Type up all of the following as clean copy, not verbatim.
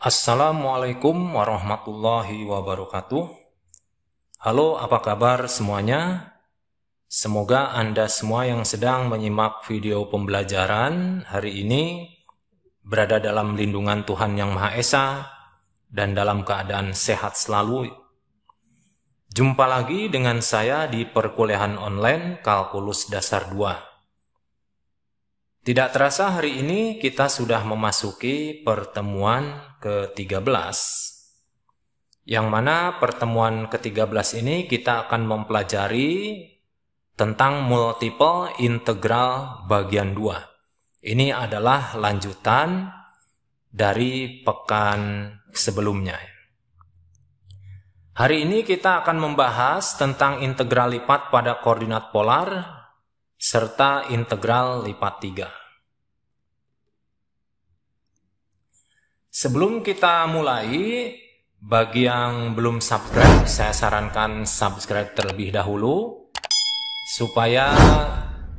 Assalamualaikum warahmatullahi wabarakatuh. Halo, apa kabar semuanya? Semoga Anda semua yang sedang menyimak video pembelajaran hari ini berada dalam lindungan Tuhan Yang Maha Esa dan dalam keadaan sehat selalu. Jumpa lagi dengan saya di perkuliahan online Kalkulus Dasar 2. Tidak terasa hari ini kita sudah memasuki pertemuan ke-13, yang mana pertemuan ke-13 ini kita akan mempelajari tentang multiple integral bagian 2. Ini adalah lanjutan dari pekan sebelumnya. Hari ini kita akan membahas tentang integral lipat pada koordinat polar serta integral lipat 3. Sebelum kita mulai, bagi yang belum subscribe, saya sarankan subscribe terlebih dahulu supaya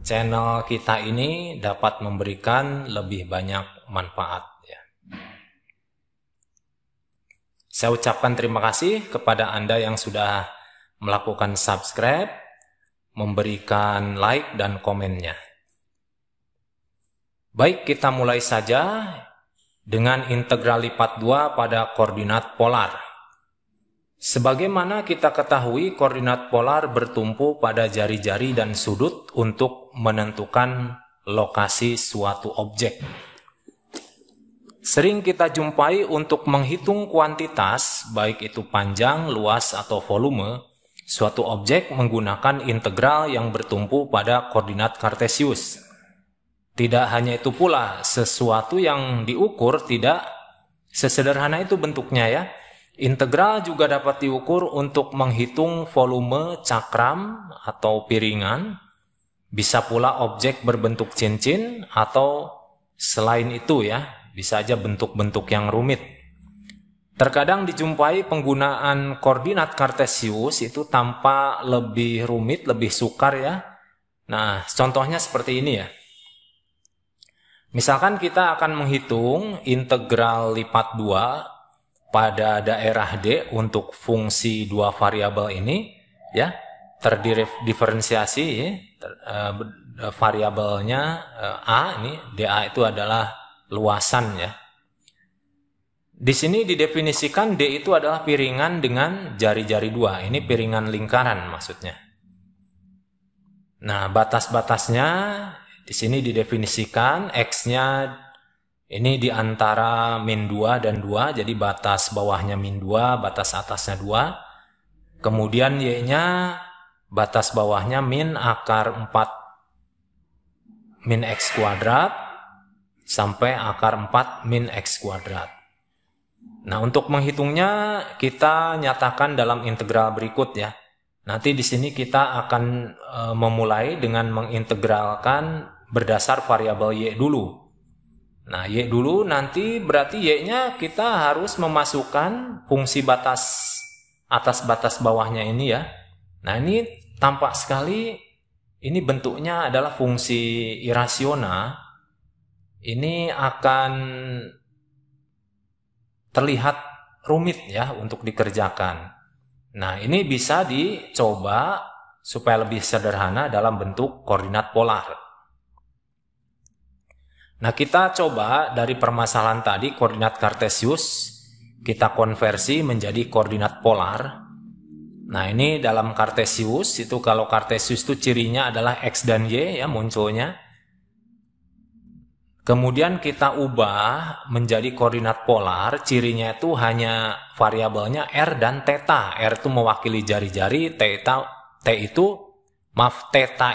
channel kita ini dapat memberikan lebih banyak manfaat. Saya ucapkan terima kasih kepada Anda yang sudah melakukan subscribe, memberikan like dan komennya. Baik, kita mulai saja dengan integral lipat 2 pada koordinat polar. Sebagaimana kita ketahui, koordinat polar bertumpu pada jari-jari dan sudut untuk menentukan lokasi suatu objek. Sering kita jumpai untuk menghitung kuantitas, baik itu panjang, luas, atau volume, suatu objek menggunakan integral yang bertumpu pada koordinat kartesius. Tidak hanya itu pula, sesuatu yang diukur tidak sesederhana itu bentuknya ya. Integral juga dapat diukur untuk menghitung volume cakram atau piringan, bisa pula objek berbentuk cincin atau selain itu ya, bisa aja bentuk-bentuk yang rumit. Terkadang dijumpai penggunaan koordinat kartesius itu tampak lebih rumit, lebih sukar ya. Nah, contohnya seperti ini ya. Misalkan kita akan menghitung integral lipat 2 pada daerah D untuk fungsi dua variabel ini ya, terdiferensiasi ya, variabelnya A ini, dA itu adalah luasan ya. Di sini didefinisikan D itu adalah piringan dengan jari-jari 2. Ini piringan lingkaran maksudnya. Nah, batas-batasnya di sini didefinisikan, X-nya ini di antara min 2 dan 2, jadi batas bawahnya min 2, batas atasnya 2. Kemudian Y-nya batas bawahnya min akar 4 min X kuadrat sampai akar 4 min X kuadrat. Nah, untuk menghitungnya kita nyatakan dalam integral berikut ya. Nanti di sini kita akan memulai dengan mengintegralkan berdasar variabel Y dulu. Nah, Y dulu nanti berarti Y-nya kita harus memasukkan fungsi batas atas batas bawahnya ini ya. Nah, ini tampak sekali ini bentuknya adalah fungsi irasional. Ini akan terlihat rumit ya untuk dikerjakan. Nah, ini bisa dicoba supaya lebih sederhana dalam bentuk koordinat polar. Nah, kita coba dari permasalahan tadi koordinat kartesius kita konversi menjadi koordinat polar. Nah, ini dalam kartesius itu, kalau kartesius itu cirinya adalah X dan Y ya munculnya. Kemudian kita ubah menjadi koordinat polar, cirinya itu hanya variabelnya R dan theta. R itu mewakili jari-jari, theta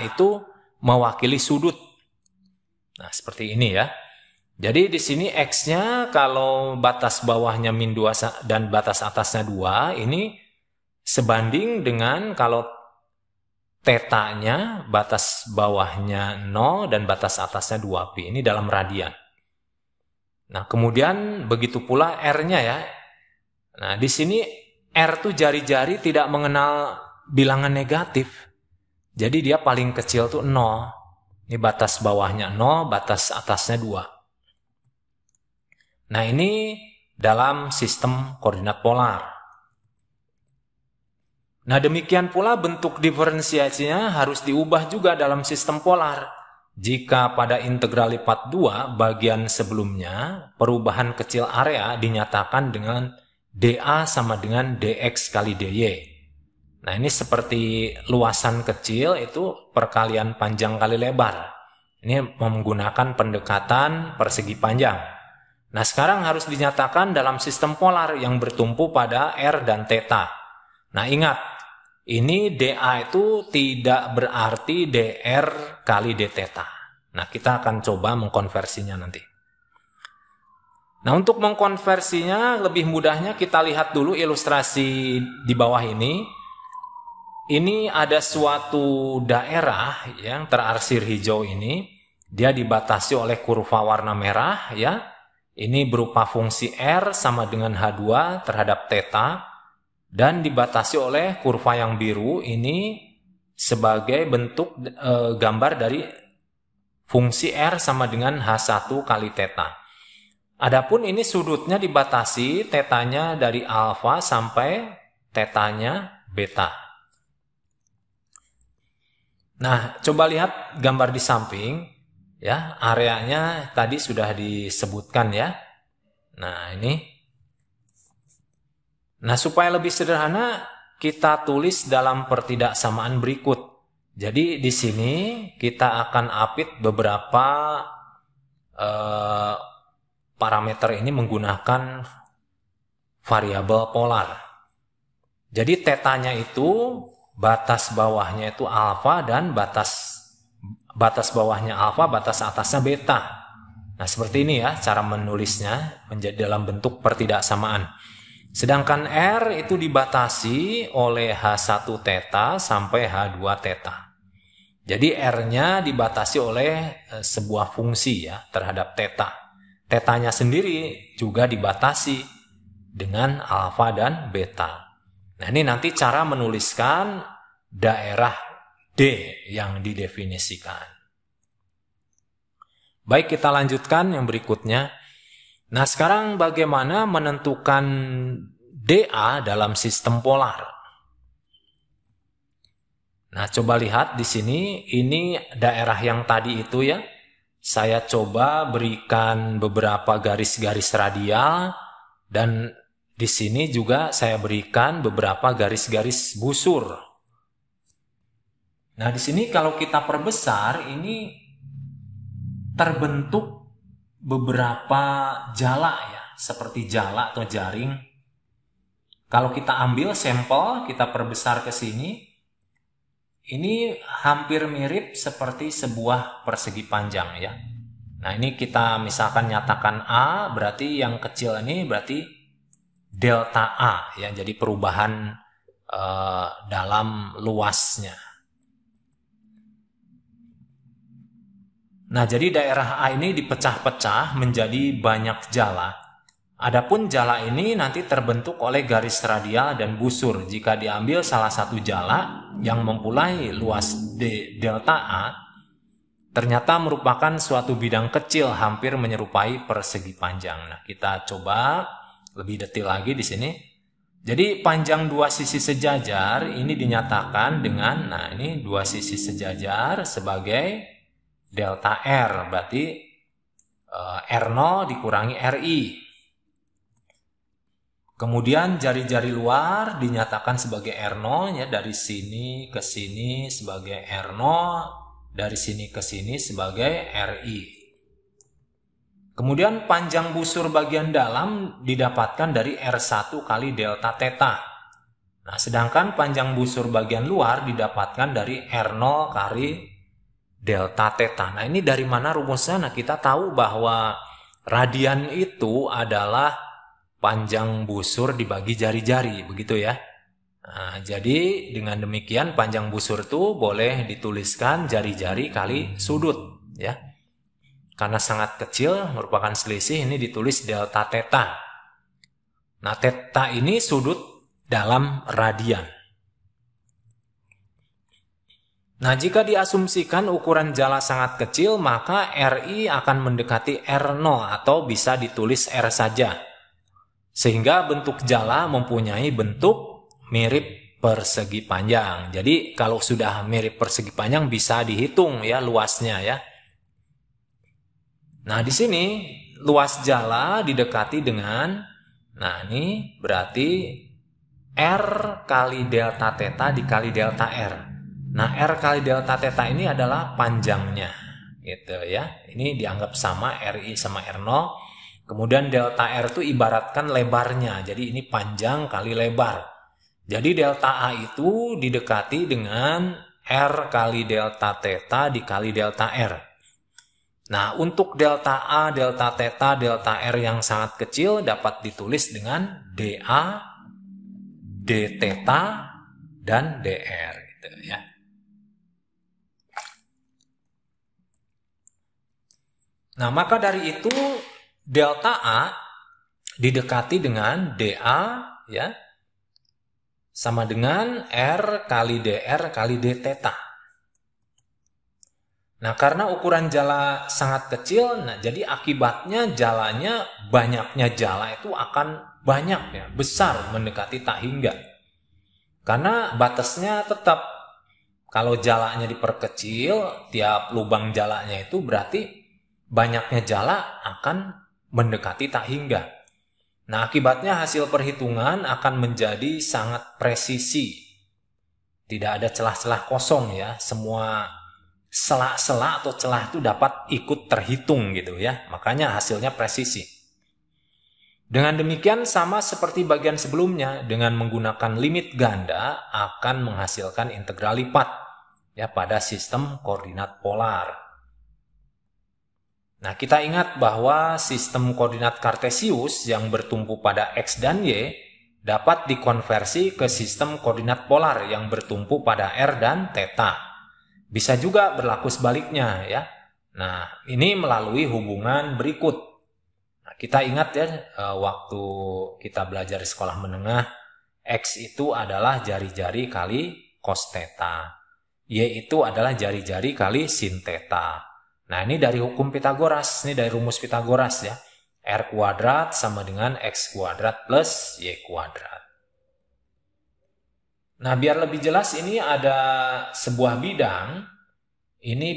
itu mewakili sudut. Nah, seperti ini ya. Jadi di sini X-nya kalau batas bawahnya min 2 dan batas atasnya 2, ini sebanding dengan kalau theta-nya batas bawahnya 0 dan batas atasnya 2pi. Ini dalam radian. Nah, kemudian begitu pula R-nya ya. Nah, di sini R itu jari-jari tidak mengenal bilangan negatif. Jadi dia paling kecil tuh 0. Ini batas bawahnya 0, batas atasnya 2. Nah, ini dalam sistem koordinat polar. Nah, demikian pula bentuk diferensiasinya harus diubah juga dalam sistem polar. Jika pada integral lipat 2 bagian sebelumnya perubahan kecil area dinyatakan dengan dA sama dengan dx kali dy. Nah, ini seperti luasan kecil itu perkalian panjang kali lebar. Ini menggunakan pendekatan persegi panjang. Nah, sekarang harus dinyatakan dalam sistem polar yang bertumpu pada r dan theta. Nah, ingat, ini dA itu tidak berarti dr kali d theta. Nah, kita akan coba mengkonversinya nanti. Nah, untuk mengkonversinya lebih mudahnya kita lihat dulu ilustrasi di bawah ini. Ini ada suatu daerah yang terarsir hijau ini. Dia dibatasi oleh kurva warna merah ya. Ini berupa fungsi R sama dengan H2 terhadap theta. Dan dibatasi oleh kurva yang biru ini sebagai bentuk gambar dari fungsi R sama dengan H1 kali theta. Adapun ini sudutnya dibatasi tetanya dari alfa sampai tetanya beta. Nah, coba lihat gambar di samping. Ya, areanya tadi sudah disebutkan ya. Nah, ini. Nah, supaya lebih sederhana, kita tulis dalam pertidaksamaan berikut. Jadi, di sini kita akan apit beberapa parameter ini menggunakan variabel polar. Jadi, tetanya itu, batas bawahnya itu alfa dan batas bawahnya alfa, batas atasnya beta. Nah, seperti ini ya cara menulisnya menjadi dalam bentuk pertidaksamaan. Sedangkan R itu dibatasi oleh H1 theta sampai H2 theta. Jadi R-nya dibatasi oleh sebuah fungsi ya terhadap theta. Tetanya sendiri juga dibatasi dengan alfa dan beta. Nah, ini nanti cara menuliskan daerah D yang didefinisikan. Baik, kita lanjutkan yang berikutnya. Nah, sekarang bagaimana menentukan dA dalam sistem polar? Nah, coba lihat di sini, ini daerah yang tadi itu ya. Saya coba berikan beberapa garis-garis radial dan di sini juga saya berikan beberapa garis-garis busur. Nah, di sini kalau kita perbesar ini terbentuk beberapa jala ya, seperti jala atau jaring. Kalau kita ambil sampel, kita perbesar ke sini, ini hampir mirip seperti sebuah persegi panjang ya. Nah, ini kita misalkan nyatakan A, berarti yang kecil ini berarti delta A ya, jadi perubahan dalam luasnya. Nah, jadi daerah A ini dipecah-pecah menjadi banyak jala. Adapun jala ini nanti terbentuk oleh garis radial dan busur. Jika diambil salah satu jala yang mempunyai luas delta A, ternyata merupakan suatu bidang kecil hampir menyerupai persegi panjang. Nah, kita coba lebih detail lagi di sini. Jadi panjang dua sisi sejajar ini dinyatakan dengan, nah ini dua sisi sejajar sebagai delta R, berarti R0 dikurangi RI. Kemudian jari-jari luar dinyatakan sebagai R0 ya, dari sini ke sini sebagai R0, dari sini ke sini sebagai RI. Kemudian panjang busur bagian dalam didapatkan dari R1 kali delta theta. Nah, sedangkan panjang busur bagian luar didapatkan dari R0 kali delta theta. Nah, ini dari mana rumusnya? Nah, kita tahu bahwa radian itu adalah panjang busur dibagi jari-jari, begitu ya. Nah, jadi dengan demikian panjang busur itu boleh dituliskan jari-jari kali sudut, ya. Karena sangat kecil merupakan selisih, ini ditulis delta theta. Nah, theta ini sudut dalam radian. Nah, jika diasumsikan ukuran jala sangat kecil, maka RI akan mendekati R0 atau bisa ditulis R saja. Sehingga bentuk jala mempunyai bentuk mirip persegi panjang. Jadi kalau sudah mirip persegi panjang bisa dihitung ya luasnya ya. Nah, di sini luas jala didekati dengan, nah ini berarti R kali delta theta dikali delta R. Nah, R kali delta theta ini adalah panjangnya gitu ya. Ini dianggap sama, RI sama R0. Kemudian delta R itu ibaratkan lebarnya. Jadi ini panjang kali lebar. Jadi delta A itu didekati dengan R kali delta theta dikali delta R. Nah, untuk delta A, delta theta, delta R yang sangat kecil dapat ditulis dengan dA, d theta, dan dr gitu ya. Nah, maka dari itu delta A didekati dengan dA ya sama dengan R kali dr kali d theta. Nah, karena ukuran jala sangat kecil, nah jadi akibatnya jalanya, banyaknya jala itu akan banyak ya, besar mendekati tak hingga. Karena batasnya tetap, kalau jalanya diperkecil, tiap lubang jalanya itu berarti banyaknya jala akan mendekati tak hingga. Nah, akibatnya hasil perhitungan akan menjadi sangat presisi. Tidak ada celah-celah kosong ya, semua sela-sela atau celah itu dapat ikut terhitung gitu ya. Makanya hasilnya presisi. Dengan demikian sama seperti bagian sebelumnya, dengan menggunakan limit ganda akan menghasilkan integral lipat ya pada sistem koordinat polar. Nah, kita ingat bahwa sistem koordinat kartesius yang bertumpu pada X dan Y dapat dikonversi ke sistem koordinat polar yang bertumpu pada R dan theta. Bisa juga berlaku sebaliknya ya. Nah, ini melalui hubungan berikut. Nah, kita ingat ya waktu kita belajar di sekolah menengah, X itu adalah jari-jari kali cos theta. Y itu adalah jari-jari kali sin theta. Nah, ini dari hukum Pitagoras, ini dari rumus Pitagoras ya. R kuadrat sama dengan X kuadrat plus Y kuadrat. Nah, biar lebih jelas ini ada sebuah bidang, ini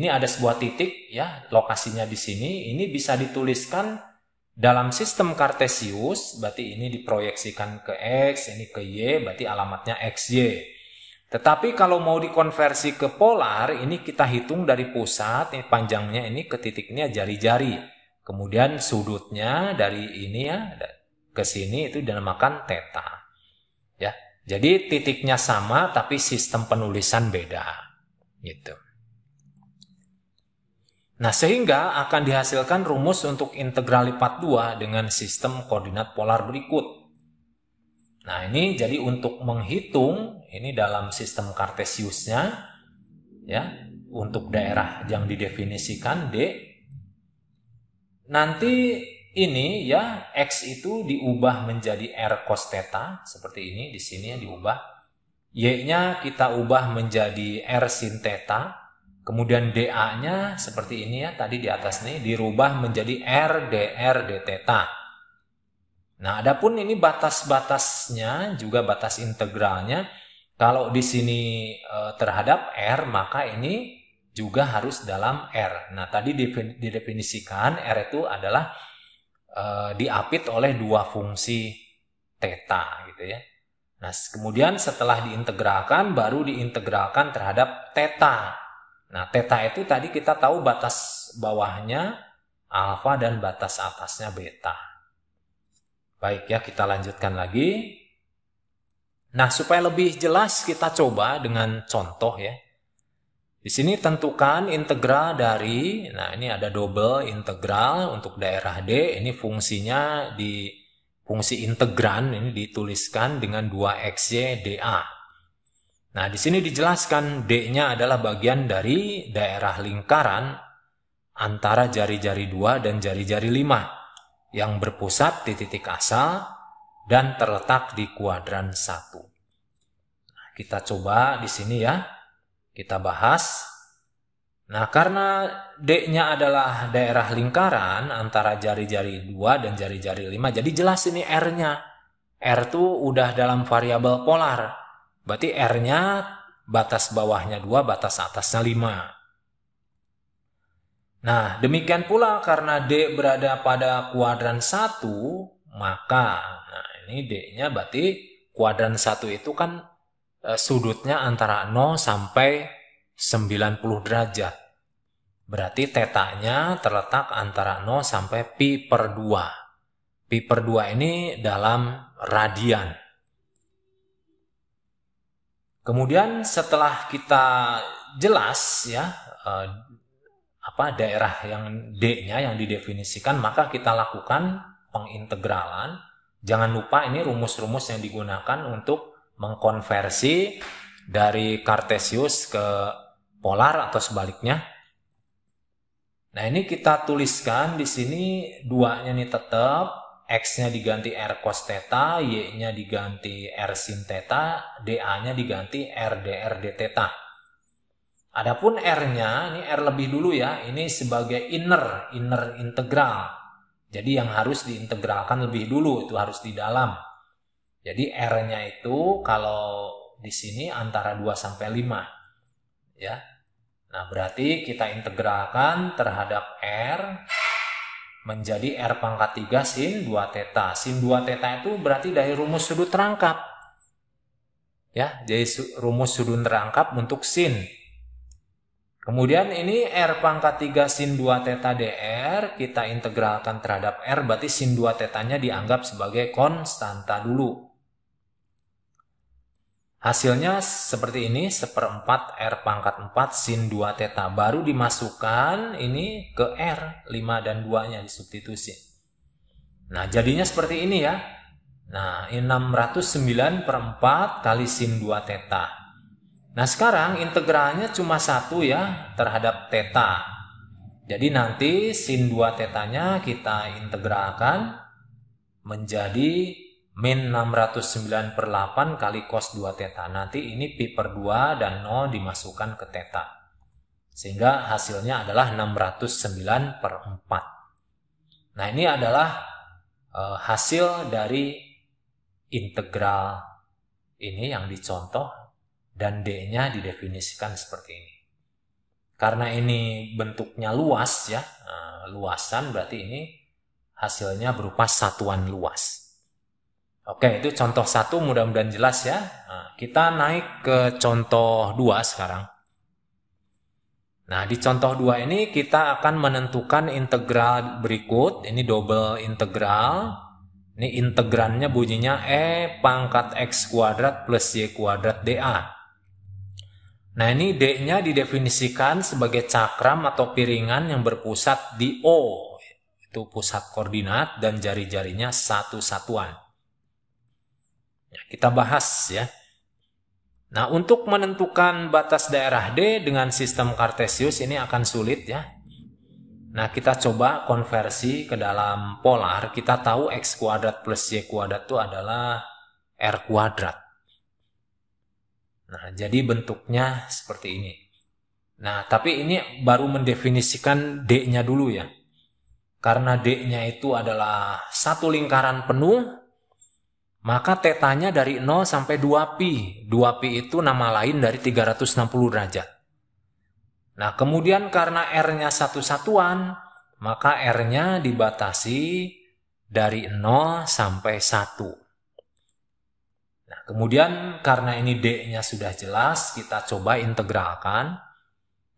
ada sebuah titik ya, lokasinya di sini, ini bisa dituliskan dalam sistem kartesius, berarti ini diproyeksikan ke X, ini ke Y, berarti alamatnya XY. Tetapi kalau mau dikonversi ke polar, ini kita hitung dari pusat, ini panjangnya ini ke titiknya jari-jari. Kemudian sudutnya dari ini ya ke sini itu dinamakan theta. Ya, jadi titiknya sama tapi sistem penulisan beda, gitu. Nah, sehingga akan dihasilkan rumus untuk integral lipat 2 dengan sistem koordinat polar berikut. Nah, ini jadi untuk menghitung ini dalam sistem kartesiusnya, ya, untuk daerah yang didefinisikan D. Nanti ini ya X itu diubah menjadi R cos theta seperti ini, di sini ya diubah. Y-nya kita ubah menjadi R sin theta. Kemudian dA-nya seperti ini ya, tadi di atas nih dirubah menjadi R dr d theta. Nah, adapun ini batas-batasnya juga batas integralnya. Kalau di sini terhadap R, maka ini juga harus dalam R. Nah, tadi didefinisikan R itu adalah diapit oleh dua fungsi theta gitu ya. Nah, kemudian setelah diintegralkan baru diintegralkan terhadap theta. Nah, theta itu tadi kita tahu batas bawahnya alfa dan batas atasnya beta. Baik ya, kita lanjutkan lagi. Nah, supaya lebih jelas kita coba dengan contoh ya. Di sini tentukan integral dari, nah ini ada double integral untuk daerah D, ini fungsinya di fungsi integran, ini dituliskan dengan 2xy dA. Nah, di sini dijelaskan D-nya adalah bagian dari daerah lingkaran antara jari-jari 2 dan jari-jari 5 yang berpusat di titik asal dan terletak di kuadran 1. Nah, kita coba di sini ya. Kita bahas. Nah, karena D-nya adalah daerah lingkaran antara jari-jari 2 dan jari-jari 5, jadi jelas ini R-nya. R tuh udah dalam variabel polar. Berarti R-nya batas bawahnya 2, batas atasnya 5. Nah, demikian pula karena D berada pada kuadran 1, maka ini D-nya berarti kuadran 1 itu kan sudutnya antara 0 sampai 90 derajat. Berarti tetanya terletak antara 0 sampai pi per 2. Pi per 2 ini dalam radian. Kemudian setelah kita jelas ya daerah yang D-nya yang didefinisikan, maka kita lakukan pengintegralan. Jangan lupa ini rumus-rumus yang digunakan untuk mengkonversi dari kartesius ke polar atau sebaliknya. Nah, ini kita tuliskan di sini 2-nya nih tetap, X-nya diganti R cos theta, Y-nya diganti R sin theta, dA-nya diganti R dr d theta. Adapun R-nya, ini R lebih dulu ya, ini sebagai inner integral. Jadi yang harus diintegralkan lebih dulu, itu harus di dalam. Jadi R-nya itu kalau di sini antara 2 sampai 5. Ya. Nah, berarti kita integralkan terhadap R menjadi R pangkat 3 sin 2 theta. Sin 2 theta itu berarti dari rumus sudut rangkap. Ya, jadi rumus sudut rangkap untuk sin. Kemudian ini R pangkat 3 sin 2 theta dr, kita integralkan terhadap R, berarti sin 2 tetanya dianggap sebagai konstanta dulu. Hasilnya seperti ini, 1/4 R pangkat 4 sin 2 theta. Baru dimasukkan ini ke R, 5 dan 2-nya disubstitusi. Nah, jadinya seperti ini ya. Nah, 609/4 kali sin 2 theta. Nah, sekarang integralnya cuma 1 ya terhadap theta. Jadi nanti sin 2 tetanya kita integralkan menjadi min 609/8 kali cos 2 theta. Nanti ini pi per 2 dan 0 dimasukkan ke theta. Sehingga hasilnya adalah 609/4. Nah, ini adalah hasil dari integral ini yang dicontoh dan D-nya didefinisikan seperti ini. Karena ini bentuknya luas ya, luasan berarti ini hasilnya berupa satuan luas. Oke, itu contoh 1 mudah-mudahan jelas ya. Nah, kita naik ke contoh 2 sekarang. Nah, di contoh 2 ini kita akan menentukan integral berikut. Ini double integral. Ini integrannya bunyinya E pangkat X kuadrat plus Y kuadrat dA. Nah, ini D-nya didefinisikan sebagai cakram atau piringan yang berpusat di O. Itu pusat koordinat dan jari-jarinya satu satuan. Kita bahas ya. Nah, untuk menentukan batas daerah D dengan sistem kartesius ini akan sulit ya. Nah, kita coba konversi ke dalam polar. Kita tahu X kuadrat plus Y kuadrat itu adalah R kuadrat. Nah, jadi bentuknya seperti ini. Nah, tapi ini baru mendefinisikan D-nya dulu ya. Karena D-nya itu adalah satu lingkaran penuh, maka tetanya dari 0 sampai 2pi. 2pi itu nama lain dari 360 derajat. Nah, kemudian karena R-nya satu satuan, maka R-nya dibatasi dari 0 sampai 1. Nah, kemudian karena ini D-nya sudah jelas, kita coba integralkan.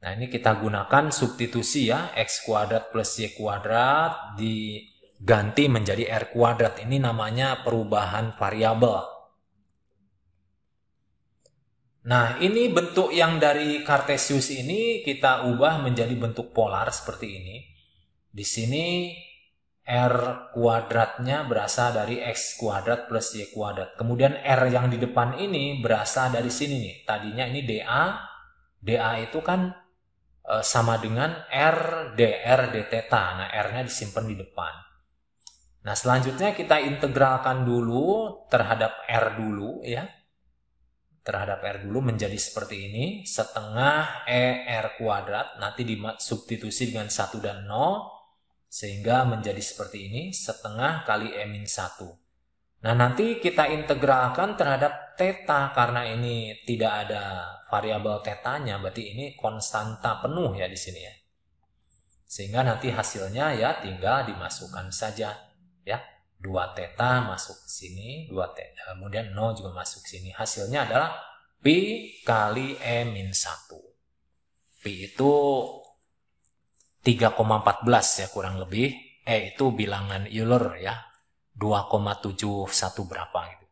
Nah, ini kita gunakan substitusi ya, X kuadrat plus Y kuadrat diganti menjadi R kuadrat. Ini namanya perubahan variabel. Nah, ini bentuk yang dari kartesius ini kita ubah menjadi bentuk polar seperti ini. Di sini R kuadratnya berasal dari X kuadrat plus Y kuadrat. Kemudian R yang di depan ini berasal dari sini nih. Tadinya ini dA. dA itu kan sama dengan R dr d theta. Nah, R-nya disimpan di depan. Nah, selanjutnya kita integralkan dulu terhadap R dulu ya. terhadap R dulu menjadi seperti ini, setengah ER kuadrat, nanti disubstitusi dengan 1 dan 0, sehingga menjadi seperti ini, setengah kali E-1. Nah, nanti kita integralkan terhadap theta, karena ini tidak ada variabel tetanya, berarti ini konstanta penuh ya di sini ya. Sehingga nanti hasilnya ya tinggal dimasukkan saja ya. 2 theta masuk ke sini, 2 theta, kemudian 0 juga masuk ke sini. Hasilnya adalah pi kali E-1. Pi itu 3,14 ya kurang lebih. E itu bilangan Euler ya. 2,71 berapa gitu.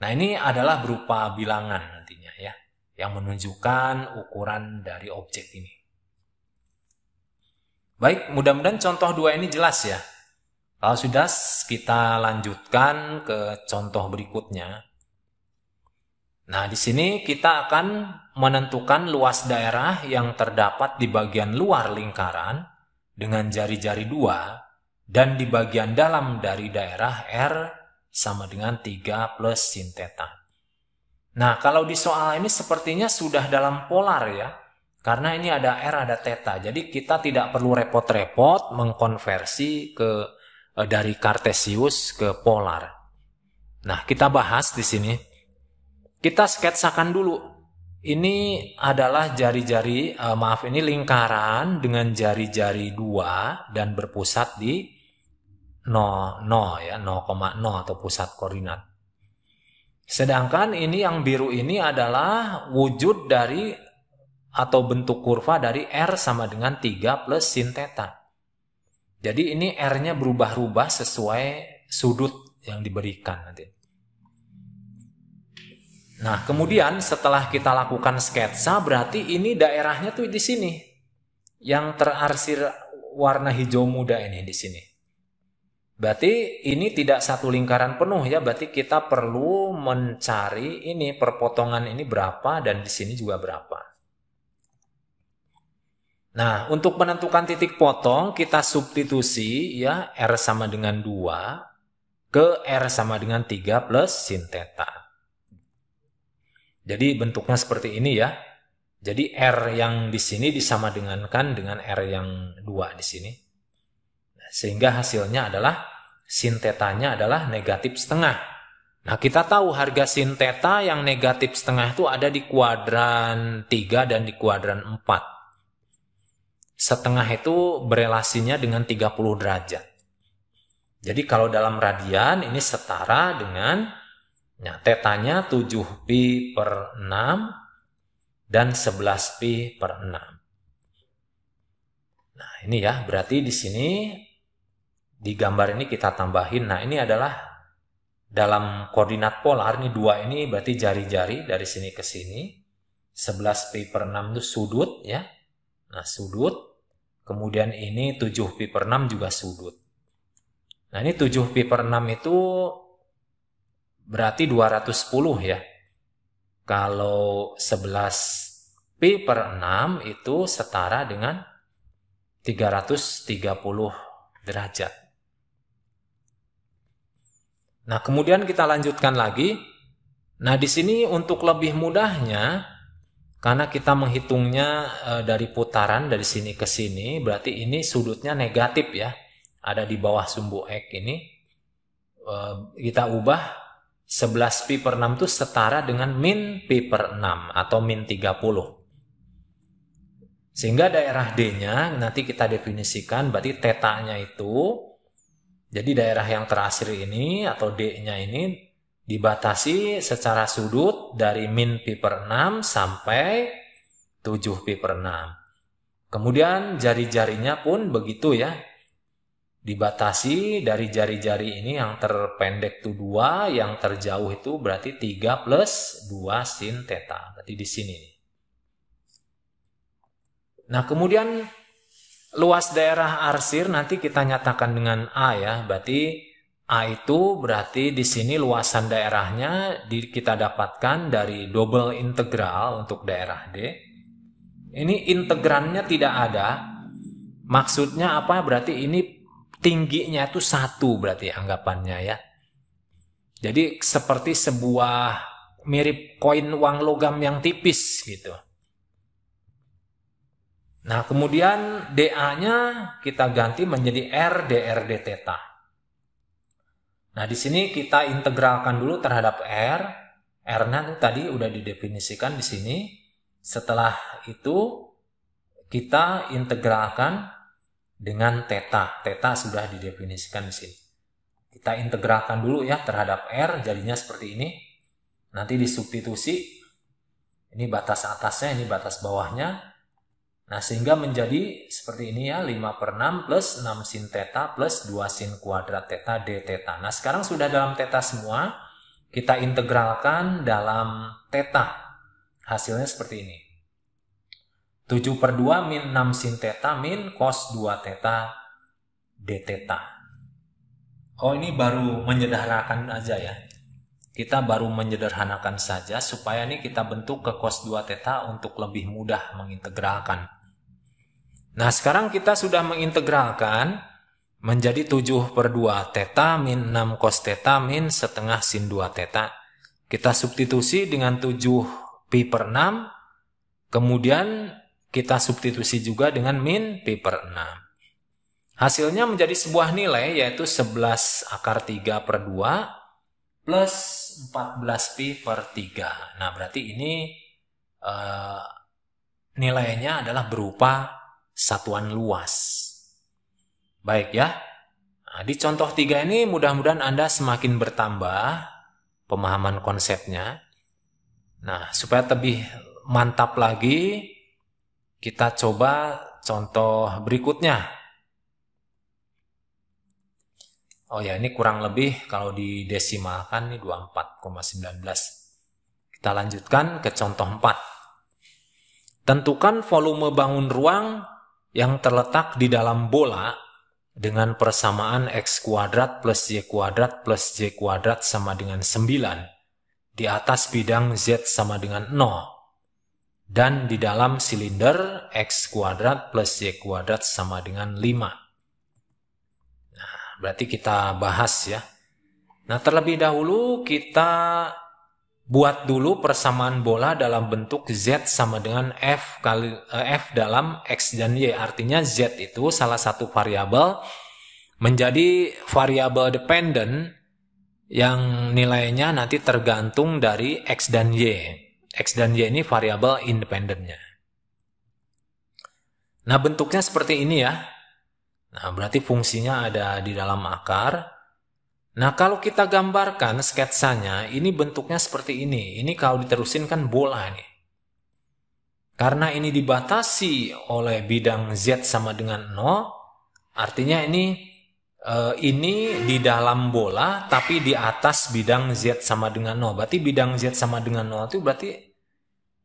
Nah, ini adalah berupa bilangan nantinya ya, yang menunjukkan ukuran dari objek ini. Baik, mudah-mudahan contoh 2 ini jelas ya. Kalau sudah, kita lanjutkan ke contoh berikutnya. Nah, di sini kita akan menentukan luas daerah yang terdapat di bagian luar lingkaran dengan jari-jari 2 dan di bagian dalam dari daerah R sama dengan 3 plus sin theta. Nah, kalau di soal ini sepertinya sudah dalam polar ya. Karena ini ada R, ada theta. Jadi kita tidak perlu repot-repot mengkonversi dari kartesius ke polar. Nah, kita bahas di sini. Kita sketsakan dulu. Ini adalah ini lingkaran dengan jari-jari 2 dan berpusat di 0 ya, 0,0 atau pusat koordinat. Sedangkan ini yang biru ini adalah wujud dari atau bentuk kurva dari R sama dengan 3 plus sin theta. Jadi ini R-nya berubah-ubah sesuai sudut yang diberikan nanti. Nah, kemudian setelah kita lakukan sketsa, berarti ini daerahnya tuh di sini. Yang terarsir warna hijau muda ini di sini. Berarti ini tidak satu lingkaran penuh ya, berarti kita perlu mencari ini perpotongan ini berapa dan di sini juga berapa. Nah, untuk menentukan titik potong, kita substitusi ya R sama dengan 2 ke R sama dengan 3 plus sin theta. Jadi bentuknya seperti ini ya. Jadi R yang di sini disamadengankan dengan R yang 2 di sini. Sehingga hasilnya adalah sin theta-nya adalah negatif setengah. Nah, kita tahu harga sin theta yang negatif setengah itu ada di kuadran 3 dan di kuadran 4. Setengah itu berelasinya dengan 30 derajat. Jadi kalau dalam radian ini setara dengan tetanya 7 pi per 6 dan 11 pi per 6. Nah, ini ya, berarti di sini di gambar ini kita tambahin. Nah, ini adalah dalam koordinat polar, ini 2 ini berarti jari-jari dari sini ke sini. 11 pi per 6 itu sudut ya. Nah, sudut. Kemudian ini 7 pi per 6 juga sudut. Nah, ini 7 pi per 6 itu berarti 210 ya. Kalau 11 pi per 6 itu setara dengan 330 derajat. Nah, kemudian kita lanjutkan lagi. Nah, di sini untuk lebih mudahnya, karena kita menghitungnya dari putaran dari sini ke sini, berarti ini sudutnya negatif ya. Ada di bawah sumbu X ini. Kita ubah 11 pi per 6 itu setara dengan min pi per 6 atau min 30. Sehingga daerah D-nya nanti kita definisikan, berarti theta-nya itu, jadi daerah yang terakhir ini atau D-nya ini dibatasi secara sudut dari min pi per 6 sampai 7 pi per 6. Kemudian jari-jarinya pun begitu ya. Dibatasi dari jari-jari ini yang terpendek itu 2, yang terjauh itu berarti 3 plus 2 sin theta. Berarti di sini. Nah, kemudian luas daerah arsir nanti kita nyatakan dengan A ya. Berarti A itu berarti di sini luasan daerahnya kita dapatkan dari double integral untuk daerah D. Ini integrannya tidak ada. Maksudnya apa? Berarti ini tingginya itu 1 berarti anggapannya ya. Jadi seperti sebuah mirip koin uang logam yang tipis gitu. Nah, kemudian dA-nya kita ganti menjadi R dR d theta. Nah, di sini kita integralkan dulu terhadap R. R-nya tadi udah didefinisikan di sini. Setelah itu kita integralkan dengan theta. Theta sudah didefinisikan di sini. Kita integralkan dulu ya terhadap R, jadinya seperti ini. Nanti disubstitusi. Ini batas atasnya, ini batas bawahnya. Nah, sehingga menjadi seperti ini ya, 5/6 plus 6 sin theta plus 2 sin kuadrat theta d theta. Nah, sekarang sudah dalam theta semua, kita integralkan dalam theta. Hasilnya seperti ini. 7/2 min 6 sin theta min cos 2 theta d theta. Oh, ini baru menyederhanakan aja ya. Kita baru menyederhanakan saja supaya ini kita bentuk ke cos 2 theta untuk lebih mudah mengintegralkan. Nah, sekarang kita sudah mengintegralkan menjadi 7/2 theta min 6 cos theta min setengah sin 2 theta. Kita substitusi dengan 7 pi/6. Kemudian kita substitusi juga dengan min pi/6. Hasilnya menjadi sebuah nilai yaitu 11/3/2 plus 14 pi/3. Nah, berarti ini nilainya adalah berupa satuan luas. Baik ya. Nah, di contoh 3 ini mudah-mudahan Anda semakin bertambah pemahaman konsepnya. Nah, supaya lebih mantap lagi, kita coba contoh berikutnya. Oh ya, ini kurang lebih kalau didesimalkan ini 24,19. Kita lanjutkan ke contoh 4. Tentukan volume bangun ruang yang terletak di dalam bola dengan persamaan x kuadrat plus y kuadrat plus j kuadrat sama dengan 9 di atas bidang z sama dengan 0 dan di dalam silinder x kuadrat plus y kuadrat sama dengan 5. Berarti kita bahas ya. Nah, terlebih dahulu kita buat dulu persamaan bola dalam bentuk Z sama dengan F dalam X dan Y. Artinya Z itu salah satu variabel menjadi variabel dependent yang nilainya nanti tergantung dari X dan Y. X dan Y ini variabel independennya. Nah, bentuknya seperti ini ya. Nah, berarti fungsinya ada di dalam akar. Nah, kalau kita gambarkan sketsanya, ini bentuknya seperti ini. Ini kalau diterusin kan bola nih. Karena ini dibatasi oleh bidang Z sama dengan 0, artinya ini di dalam bola, tapi di atas bidang Z sama dengan 0. Berarti bidang Z sama dengan 0 itu berarti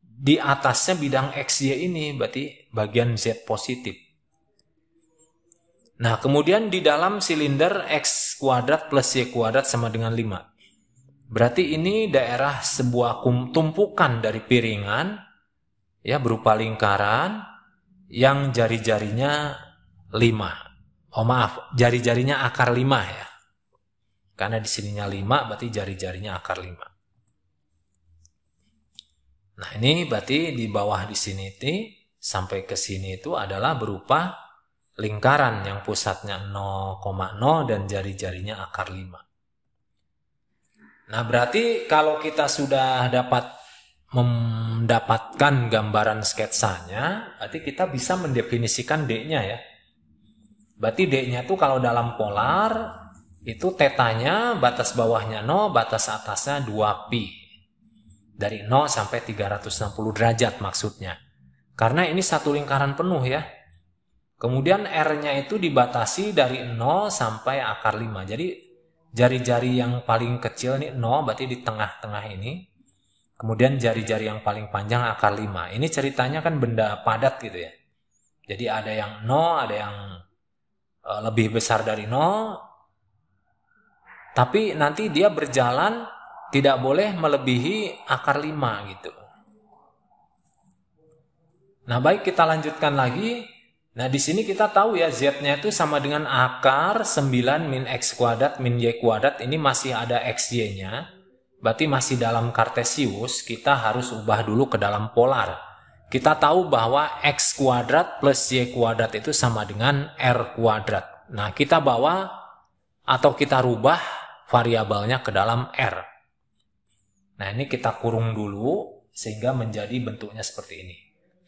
di atasnya bidang XY ini, berarti bagian Z positif. Nah, kemudian di dalam silinder x kuadrat plus y kuadrat sama dengan 5. Berarti ini daerah sebuah tumpukan dari piringan ya berupa lingkaran yang jari-jarinya 5. Oh maaf, jari-jarinya akar 5 ya. Karena di sininya 5 berarti jari-jarinya akar 5. Nah, ini berarti di bawah di sini sampai ke sini itu adalah berupa lingkaran yang pusatnya 0,0 dan jari-jarinya akar 5. Nah, berarti kalau kita sudah dapat mendapatkan gambaran sketsanya, berarti kita bisa mendefinisikan D-nya ya. Berarti D-nya itu kalau dalam polar, itu tetanya batas bawahnya 0, batas atasnya 2pi. Dari 0 sampai 360 derajat maksudnya. Karena ini satu lingkaran penuh ya. Kemudian R-nya itu dibatasi dari 0 sampai akar 5. Jadi jari-jari yang paling kecil ini 0 berarti di tengah-tengah ini. Kemudian jari-jari yang paling panjang akar 5. Ini ceritanya kan benda padat gitu ya. Jadi ada yang 0, ada yang lebih besar dari 0. Tapi nanti dia berjalan tidak boleh melebihi akar 5 gitu. Nah, baik kita lanjutkan lagi. Nah, di sini kita tahu ya Z-nya itu sama dengan akar 9 min X kuadrat min Y kuadrat. Ini masih ada XY-nya. berarti masih dalam Kartesius, kita harus ubah dulu ke dalam polar. Kita tahu bahwa x kuadrat plus y kuadrat itu sama dengan r kuadrat. Nah, kita bawa atau kita rubah variabelnya ke dalam r. Nah, ini kita kurung dulu sehingga menjadi bentuknya seperti ini.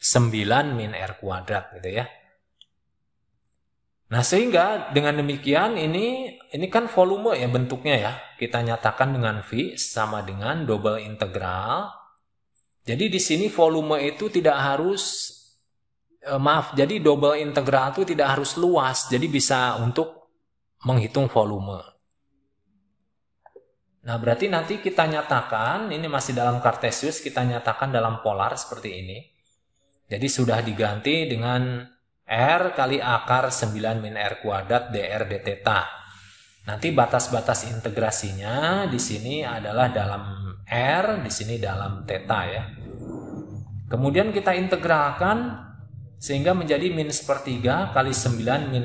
9 min r kuadrat gitu ya. Nah, sehingga dengan demikian ini kan volume ya bentuknya ya. Kita nyatakan dengan V sama dengan double integral. Jadi di sini volume itu tidak harus jadi double integral itu tidak harus luas. Jadi bisa untuk menghitung volume. Nah, berarti nanti kita nyatakan, ini masih dalam Kartesius, kita nyatakan dalam polar seperti ini. Jadi sudah diganti dengan R kali akar 9 min R kuadrat dr d theta. Nanti batas-batas integrasinya di sini adalah dalam R, di sini dalam theta ya. Kemudian kita integralkan sehingga menjadi min sepertiga kali 9 min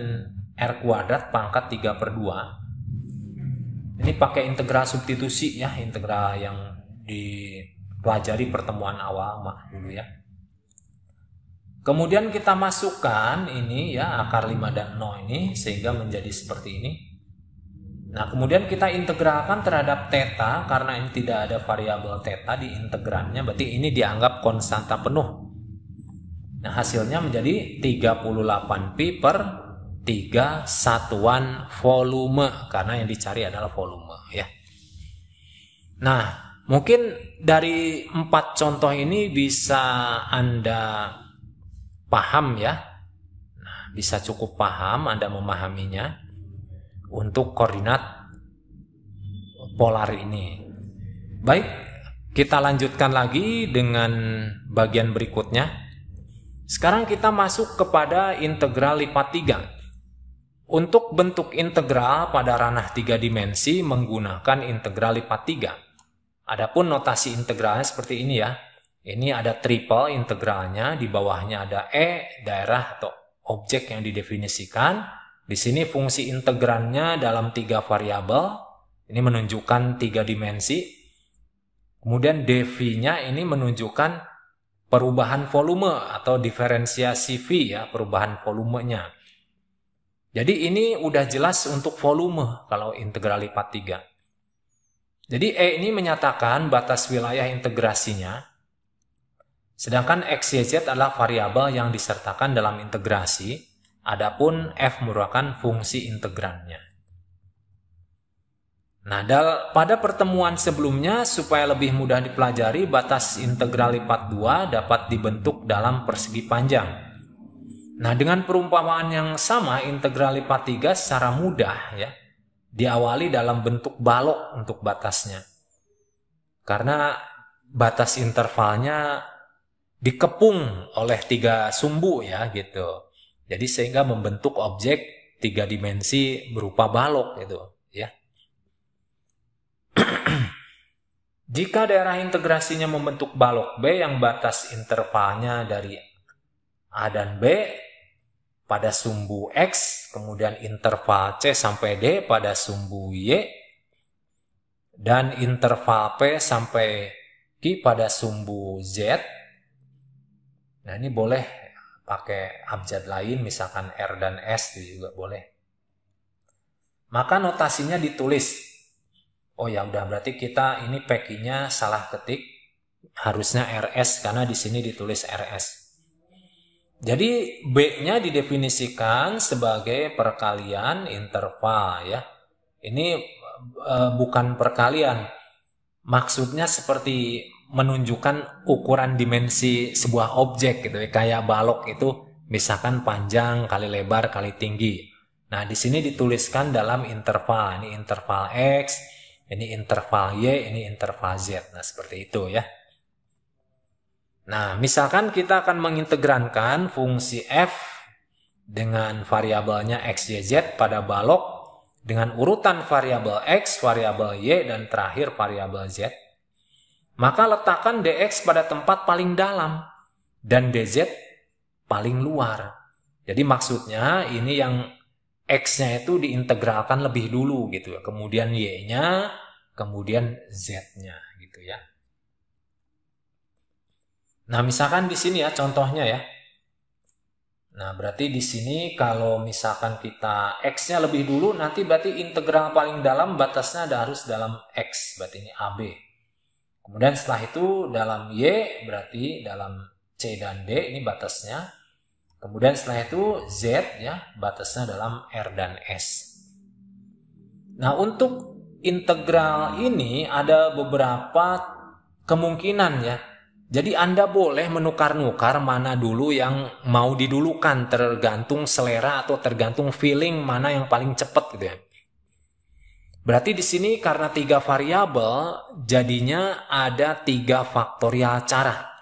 R kuadrat pangkat 3/2. Ini pakai integral substitusi ya, integral yang dipelajari pertemuan awal dulu ya. Kemudian kita masukkan ini ya akar 5 dan 0 ini sehingga menjadi seperti ini. Nah, kemudian kita integralkan terhadap theta karena ini tidak ada variabel theta di integrannya, berarti ini dianggap konstanta penuh. Nah, hasilnya menjadi 38 pi per 3 satuan volume karena yang dicari adalah volume ya. Nah, mungkin dari 4 contoh ini bisa Anda paham ya. Nah, bisa cukup paham Anda memahaminya untuk koordinat polar ini. Baik, kita lanjutkan lagi dengan bagian berikutnya. Sekarang kita masuk kepada integral lipat 3. Untuk bentuk integral pada ranah 3 dimensi menggunakan integral lipat 3. Adapun notasi integralnya seperti ini ya. Ini ada triple integralnya, di bawahnya ada E, daerah atau objek yang didefinisikan. Di sini fungsi integrannya dalam 3 variabel. Ini menunjukkan 3 dimensi. Kemudian dv-nya ini menunjukkan perubahan volume atau diferensiasi V ya, perubahan volumenya. Jadi ini udah jelas untuk volume kalau integral lipat 3. Jadi E ini menyatakan batas wilayah integrasinya. Sedangkan x, y, z adalah variabel yang disertakan dalam integrasi, adapun f merupakan fungsi integrannya. Nah, pada pertemuan sebelumnya supaya lebih mudah dipelajari, batas integral lipat 2 dapat dibentuk dalam persegi panjang. Nah, dengan perumpamaan yang sama, integral lipat 3 secara mudah ya diawali dalam bentuk balok untuk batasnya. Karena batas intervalnya dikepung oleh 3 sumbu ya gitu. Jadi sehingga membentuk objek 3 dimensi berupa balok gitu ya. Jika daerah integrasinya membentuk balok B yang batas intervalnya dari A dan B pada sumbu X, kemudian interval C sampai D pada sumbu Y, dan interval P sampai Q pada sumbu Z. Nah, ini boleh pakai abjad lain, misalkan R dan S itu juga boleh. Maka notasinya ditulis. Oh ya udah, berarti kita ini PQ-nya salah ketik. Harusnya RS karena di sini ditulis RS. Jadi B-nya didefinisikan sebagai perkalian interval ya. Ini bukan perkalian. Maksudnya seperti menunjukkan ukuran dimensi sebuah objek gitu ya, kayak balok itu misalkan panjang kali lebar kali tinggi. Nah, di sini dituliskan dalam interval. Ini interval X, ini interval Y, ini interval Z. Nah, seperti itu ya. Nah, misalkan kita akan mengintegralkan fungsi f dengan variabelnya X, Y, Z pada balok dengan urutan variabel X, variabel Y, dan terakhir variabel Z. Maka letakkan dx pada tempat paling dalam dan dz paling luar. Jadi maksudnya ini yang x-nya itu diintegralkan lebih dulu gitu ya. Kemudian y-nya kemudian Z-nya gitu ya. Nah, misalkan di sini ya contohnya ya. Nah, berarti di sini kalau misalkan kita X-nya lebih dulu, nanti berarti integral paling dalam batasnya harus dalam X, berarti ini AB. Kemudian setelah itu dalam Y, berarti dalam C dan D, ini batasnya. Kemudian setelah itu Z, ya, batasnya dalam R dan S. Nah, untuk integral ini ada beberapa kemungkinan ya. Jadi Anda boleh menukar-nukar mana dulu yang mau didulukan, tergantung selera atau tergantung feeling mana yang paling cepat gitu ya. Berarti di sini karena 3 variabel, jadinya ada 3 faktorial cara.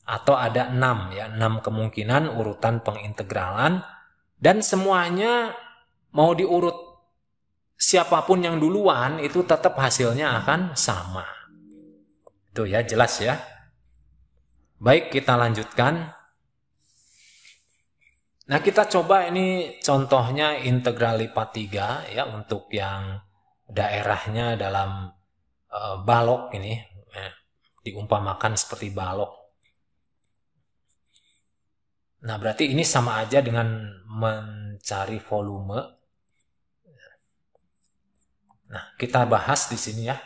Atau ada 6 ya, 6 kemungkinan urutan pengintegralan. Dan semuanya mau diurut siapapun yang duluan, itu tetap hasilnya akan sama. Itu ya, jelas ya. Baik, kita lanjutkan. Nah, kita coba ini contohnya integral lipat 3 ya, untuk yang daerahnya dalam balok ini, diumpamakan seperti balok. Nah, berarti ini sama aja dengan mencari volume. Nah, kita bahas di sini ya.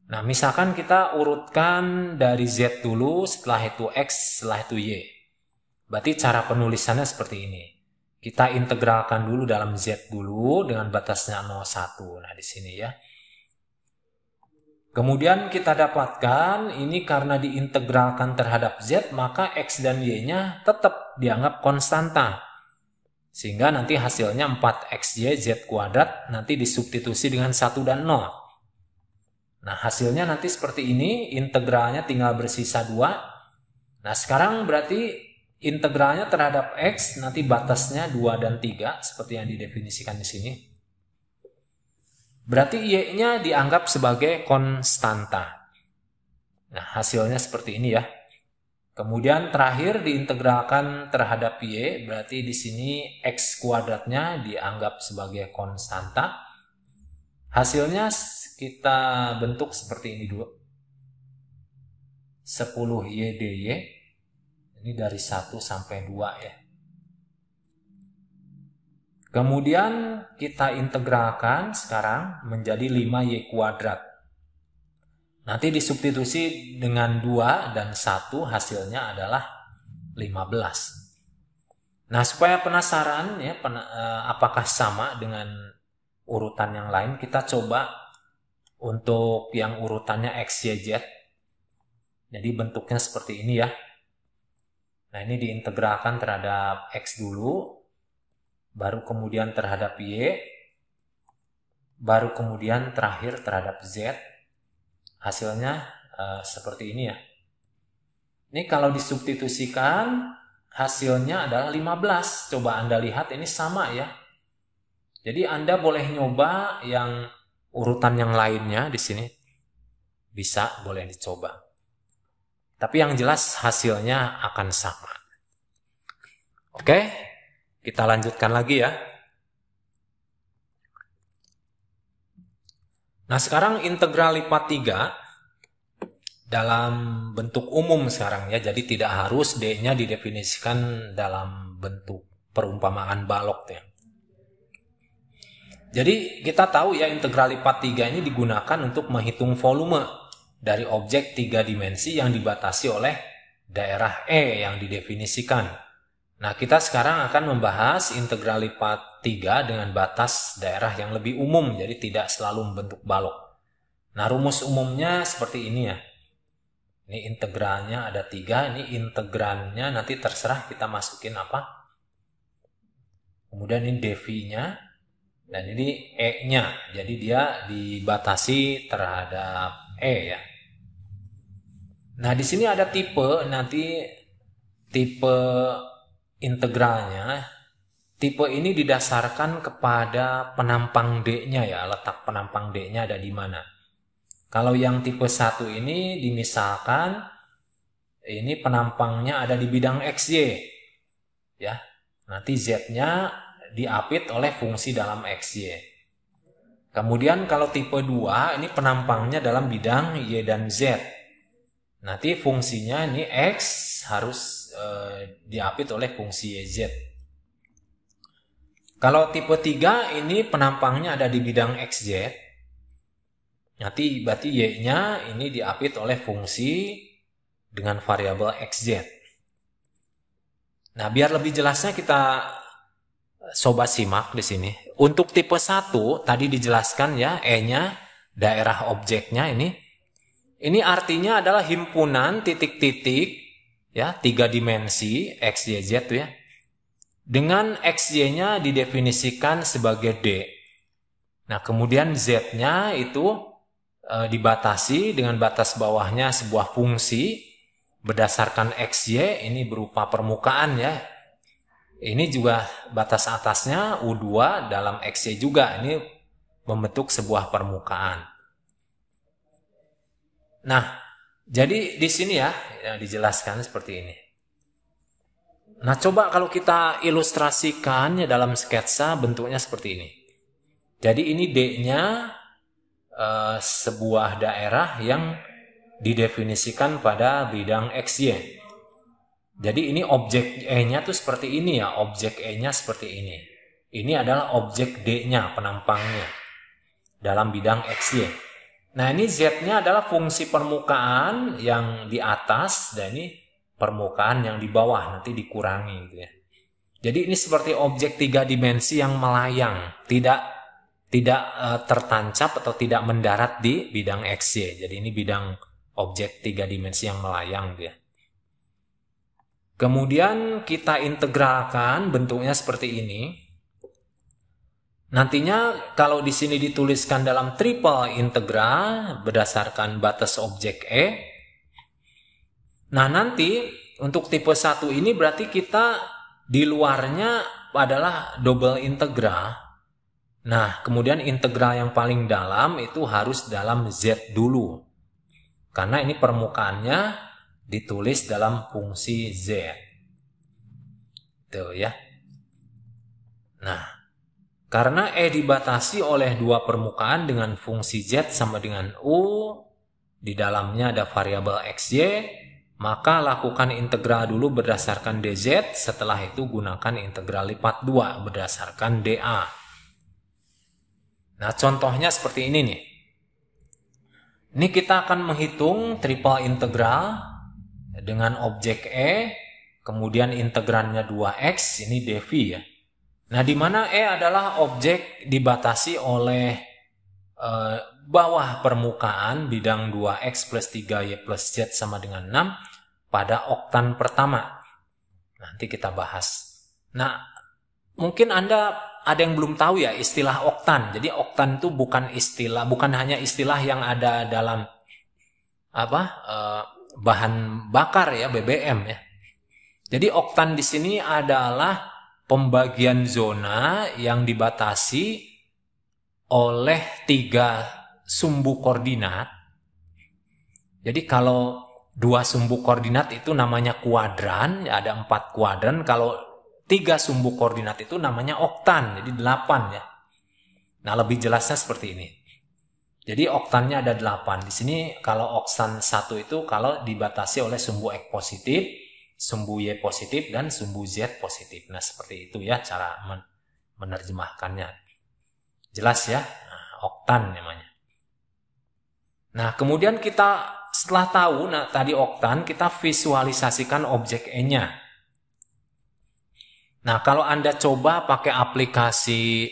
Nah, misalkan kita urutkan dari Z dulu, setelah itu X, setelah itu Y. Berarti cara penulisannya seperti ini. Kita integralkan dulu dalam Z dulu dengan batasnya 0,1. Nah, di sini ya. Kemudian kita dapatkan ini karena diintegralkan terhadap Z, maka X dan Y-nya tetap dianggap konstanta. Sehingga nanti hasilnya 4XY Z kuadrat nanti disubstitusi dengan 1 dan 0. Nah, hasilnya nanti seperti ini, integralnya tinggal bersisa 2. Nah, sekarang berarti integralnya terhadap X nanti batasnya 2 dan 3 seperti yang didefinisikan di sini. Berarti Y-nya dianggap sebagai konstanta. Nah, hasilnya seperti ini ya. Kemudian terakhir diintegralkan terhadap Y, berarti di sini X kuadratnya dianggap sebagai konstanta. Hasilnya kita bentuk seperti ini dulu. 10Y dy. Ini dari 1 sampai 2 ya. Kemudian kita integralkan sekarang menjadi 5Y kuadrat. Nanti disubstitusi dengan 2 dan 1, hasilnya adalah 15. Nah, supaya penasaran ya, apakah sama dengan urutan yang lain, kita coba untuk yang urutannya X, Y, Z. Jadi bentuknya seperti ini ya. Nah, ini diintegralkan terhadap X dulu, baru kemudian terhadap Y, baru kemudian terakhir terhadap Z. Hasilnya seperti ini ya. Ini kalau disubstitusikan, hasilnya adalah 15. Coba Anda lihat, ini sama ya. Jadi Anda boleh nyoba yang urutan yang lainnya di sini. Bisa, boleh dicoba. Tapi yang jelas hasilnya akan sama. Oke, kita lanjutkan lagi ya. Nah, sekarang integral lipat 3 dalam bentuk umum sekarang ya. Jadi tidak harus D-nya didefinisikan dalam bentuk perumpamaan balok ya. Jadi kita tahu ya, integral lipat 3 ini digunakan untuk menghitung volume dari objek 3 dimensi yang dibatasi oleh daerah E yang didefinisikan. Nah, kita sekarang akan membahas integral lipat 3 dengan batas daerah yang lebih umum, jadi tidak selalu membentuk balok. Nah, rumus umumnya seperti ini ya. Ini integralnya ada 3, ini integrannya nanti terserah kita masukin apa. Kemudian ini dv-nya. Dan ini E-nya, jadi dia dibatasi terhadap E ya. Nah, di sini ada tipe, nanti tipe integralnya. Tipe ini didasarkan kepada penampang D-nya ya, letak penampang D-nya ada di mana. Kalau yang tipe 1 ini dimisalkan, ini penampangnya ada di bidang XY. Ya, nanti Z-nya diapit oleh fungsi dalam XY. Kemudian kalau tipe 2 ini penampangnya dalam bidang Y dan Z. Nanti fungsinya ini X harus diapit oleh fungsi YZ. Kalau tipe 3 ini penampangnya ada di bidang XZ. Nanti berarti Y-nya ini diapit oleh fungsi dengan variabel XZ. Nah, biar lebih jelasnya kita coba simak di sini. Untuk tipe 1 tadi dijelaskan ya, E-nya daerah objeknya ini. Ini artinya adalah himpunan titik-titik ya, 3 dimensi X, Y, Z tuh ya. Dengan XY-nya didefinisikan sebagai D. Nah, kemudian Z-nya itu dibatasi dengan batas bawahnya sebuah fungsi berdasarkan XY, ini berupa permukaan ya. Ini juga batas atasnya U2 dalam XY juga, ini membentuk sebuah permukaan. Nah, jadi di sini ya dijelaskan seperti ini. Nah, coba kalau kita ilustrasikan ya dalam sketsa bentuknya seperti ini. Jadi ini D-nya sebuah daerah yang didefinisikan pada bidang XY. Jadi ini objek E-nya tuh seperti ini ya, objek E-nya seperti ini. Ini adalah objek D-nya, penampangnya dalam bidang XY. Nah, ini Z-nya adalah fungsi permukaan yang di atas dan ini permukaan yang di bawah, nanti dikurangi gitu ya. Jadi ini seperti objek 3 dimensi yang melayang, tidak tertancap atau tidak mendarat di bidang XY. Jadi ini bidang objek 3 dimensi yang melayang gitu ya. Kemudian kita integralkan bentuknya seperti ini. Nantinya kalau di sini dituliskan dalam triple integral berdasarkan batas objek E. Nah, nanti untuk tipe 1 ini berarti kita di luarnya adalah double integral. Nah, kemudian integral yang paling dalam itu harus dalam Z dulu. Karena ini permukaannya ditulis dalam fungsi Z. Tuh ya. Nah, karena E dibatasi oleh dua permukaan dengan fungsi Z sama dengan U, di dalamnya ada variabel XY, maka lakukan integral dulu berdasarkan DZ, setelah itu gunakan integral lipat 2 berdasarkan DA. Nah, contohnya seperti ini nih. Ini kita akan menghitung triple integral dengan objek E, kemudian integrannya 2x, ini dv ya. Nah, di mana E adalah objek dibatasi oleh bawah permukaan bidang 2x plus 3y plus z sama dengan 6 pada oktan pertama. Nanti kita bahas. Nah, mungkin Anda ada yang belum tahu ya istilah oktan. Jadi oktan itu bukan hanya istilah yang ada dalam bahan bakar ya, BBM ya. Jadi oktan di sini adalah pembagian zona yang dibatasi oleh 3 sumbu koordinat. Jadi kalau 2 sumbu koordinat itu namanya kuadran, ya ada 4 kuadran. Kalau 3 sumbu koordinat itu namanya oktan, jadi 8 ya. Nah, lebih jelasnya seperti ini. Jadi oktannya ada 8. Di sini kalau oktan 1 itu kalau dibatasi oleh sumbu X positif, sumbu Y positif, dan sumbu Z positif. Nah, seperti itu ya cara menerjemahkannya. Jelas ya? Nah, oktan namanya. Nah, kemudian kita setelah tahu, nah tadi oktan, kita visualisasikan objek E-nya. Nah, kalau Anda coba pakai aplikasi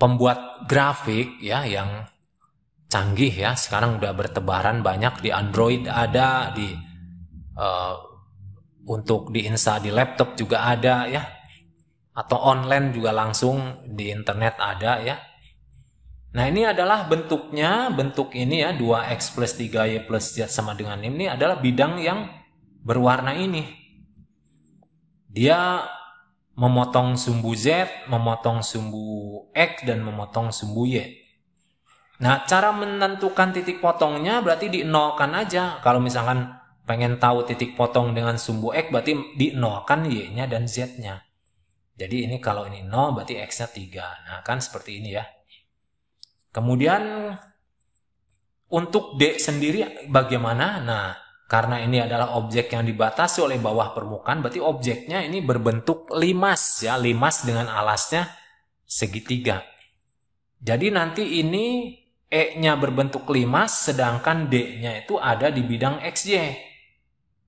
pembuat grafik ya yang canggih ya, sekarang udah bertebaran banyak di Android ada, untuk diinstal di laptop juga ada ya, atau online juga langsung di internet ada ya. Nah, ini adalah bentuknya, bentuk ini ya 2x plus 3y plus z sama dengan ini adalah bidang yang berwarna ini. Dia memotong sumbu Z, memotong sumbu X, dan memotong sumbu Y. Nah, cara menentukan titik potongnya berarti dinolkan aja. Kalau misalkan pengen tahu titik potong dengan sumbu X, berarti dinolkan Y-nya dan Z-nya. Jadi ini kalau ini 0 berarti X-nya 3. Nah, kan seperti ini ya. Kemudian untuk D sendiri bagaimana? Nah, karena ini adalah objek yang dibatasi oleh bawah permukaan, berarti objeknya ini berbentuk limas ya, limas dengan alasnya segitiga. Jadi nanti ini E-nya berbentuk limas, sedangkan D-nya itu ada di bidang XY.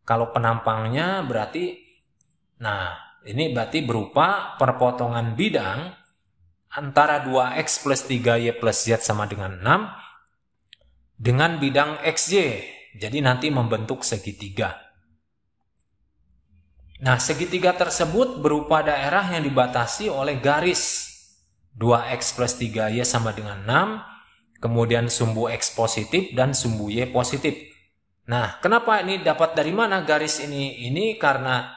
Kalau penampangnya berarti, nah ini berarti berupa perpotongan bidang antara 2X plus 3Y plus Z sama dengan 6 dengan bidang XY. Jadi nanti membentuk segitiga. Nah, segitiga tersebut berupa daerah yang dibatasi oleh garis 2X plus 3Y sama dengan 6, kemudian sumbu X positif dan sumbu Y positif. Nah, kenapa ini dapat dari mana garis ini? Ini karena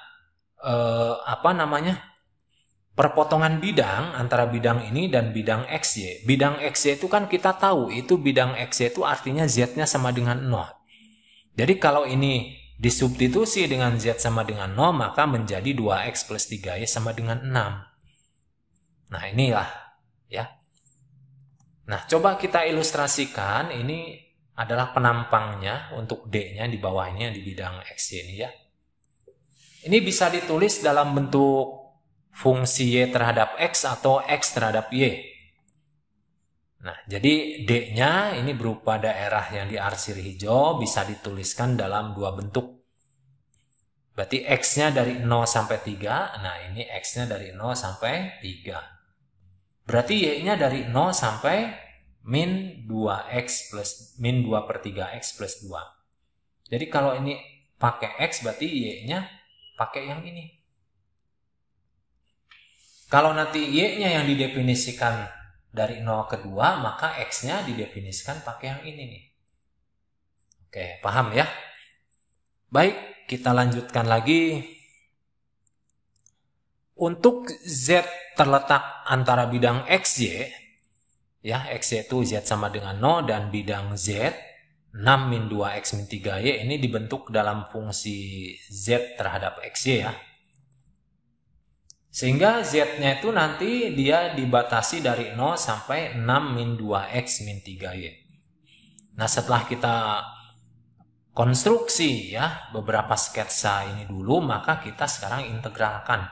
perpotongan bidang antara bidang ini dan bidang XY. Bidang XY itu kan kita tahu, itu bidang XY itu artinya Z-nya sama dengan 0. Jadi kalau ini disubstitusi dengan Z sama dengan 0, maka menjadi 2X plus 3Y sama dengan 6. Nah, inilah ya. Nah, coba kita ilustrasikan. Ini adalah penampangnya untuk D-nya di bawahnya di bidang XY ini ya. Ini bisa ditulis dalam bentuk fungsi Y terhadap X atau X terhadap Y. Nah, jadi D-nya ini berupa daerah yang diarsir hijau, bisa dituliskan dalam dua bentuk. Berarti X-nya dari 0 sampai 3, nah ini X-nya dari 0 sampai 3. Berarti Y-nya dari 0 sampai min 2X plus min 2 per 3X plus 2. Jadi kalau ini pakai X, berarti Y-nya pakai yang ini. Kalau nanti Y-nya yang didefinisikan dari 0 ke 2, maka X-nya didefinisikan pakai yang ini nih. Oke, paham ya? Baik, kita lanjutkan lagi. Untuk Z terletak antara bidang XY, ya, XY itu Z sama dengan 0, dan bidang Z, 6 min 2X min 3Y, ini dibentuk dalam fungsi Z terhadap XY ya. Sehingga Z-nya itu nanti dia dibatasi dari 0 sampai 6 min 2X min 3Y. Nah, setelah kita konstruksi ya beberapa sketsa ini dulu, maka kita sekarang integralkan.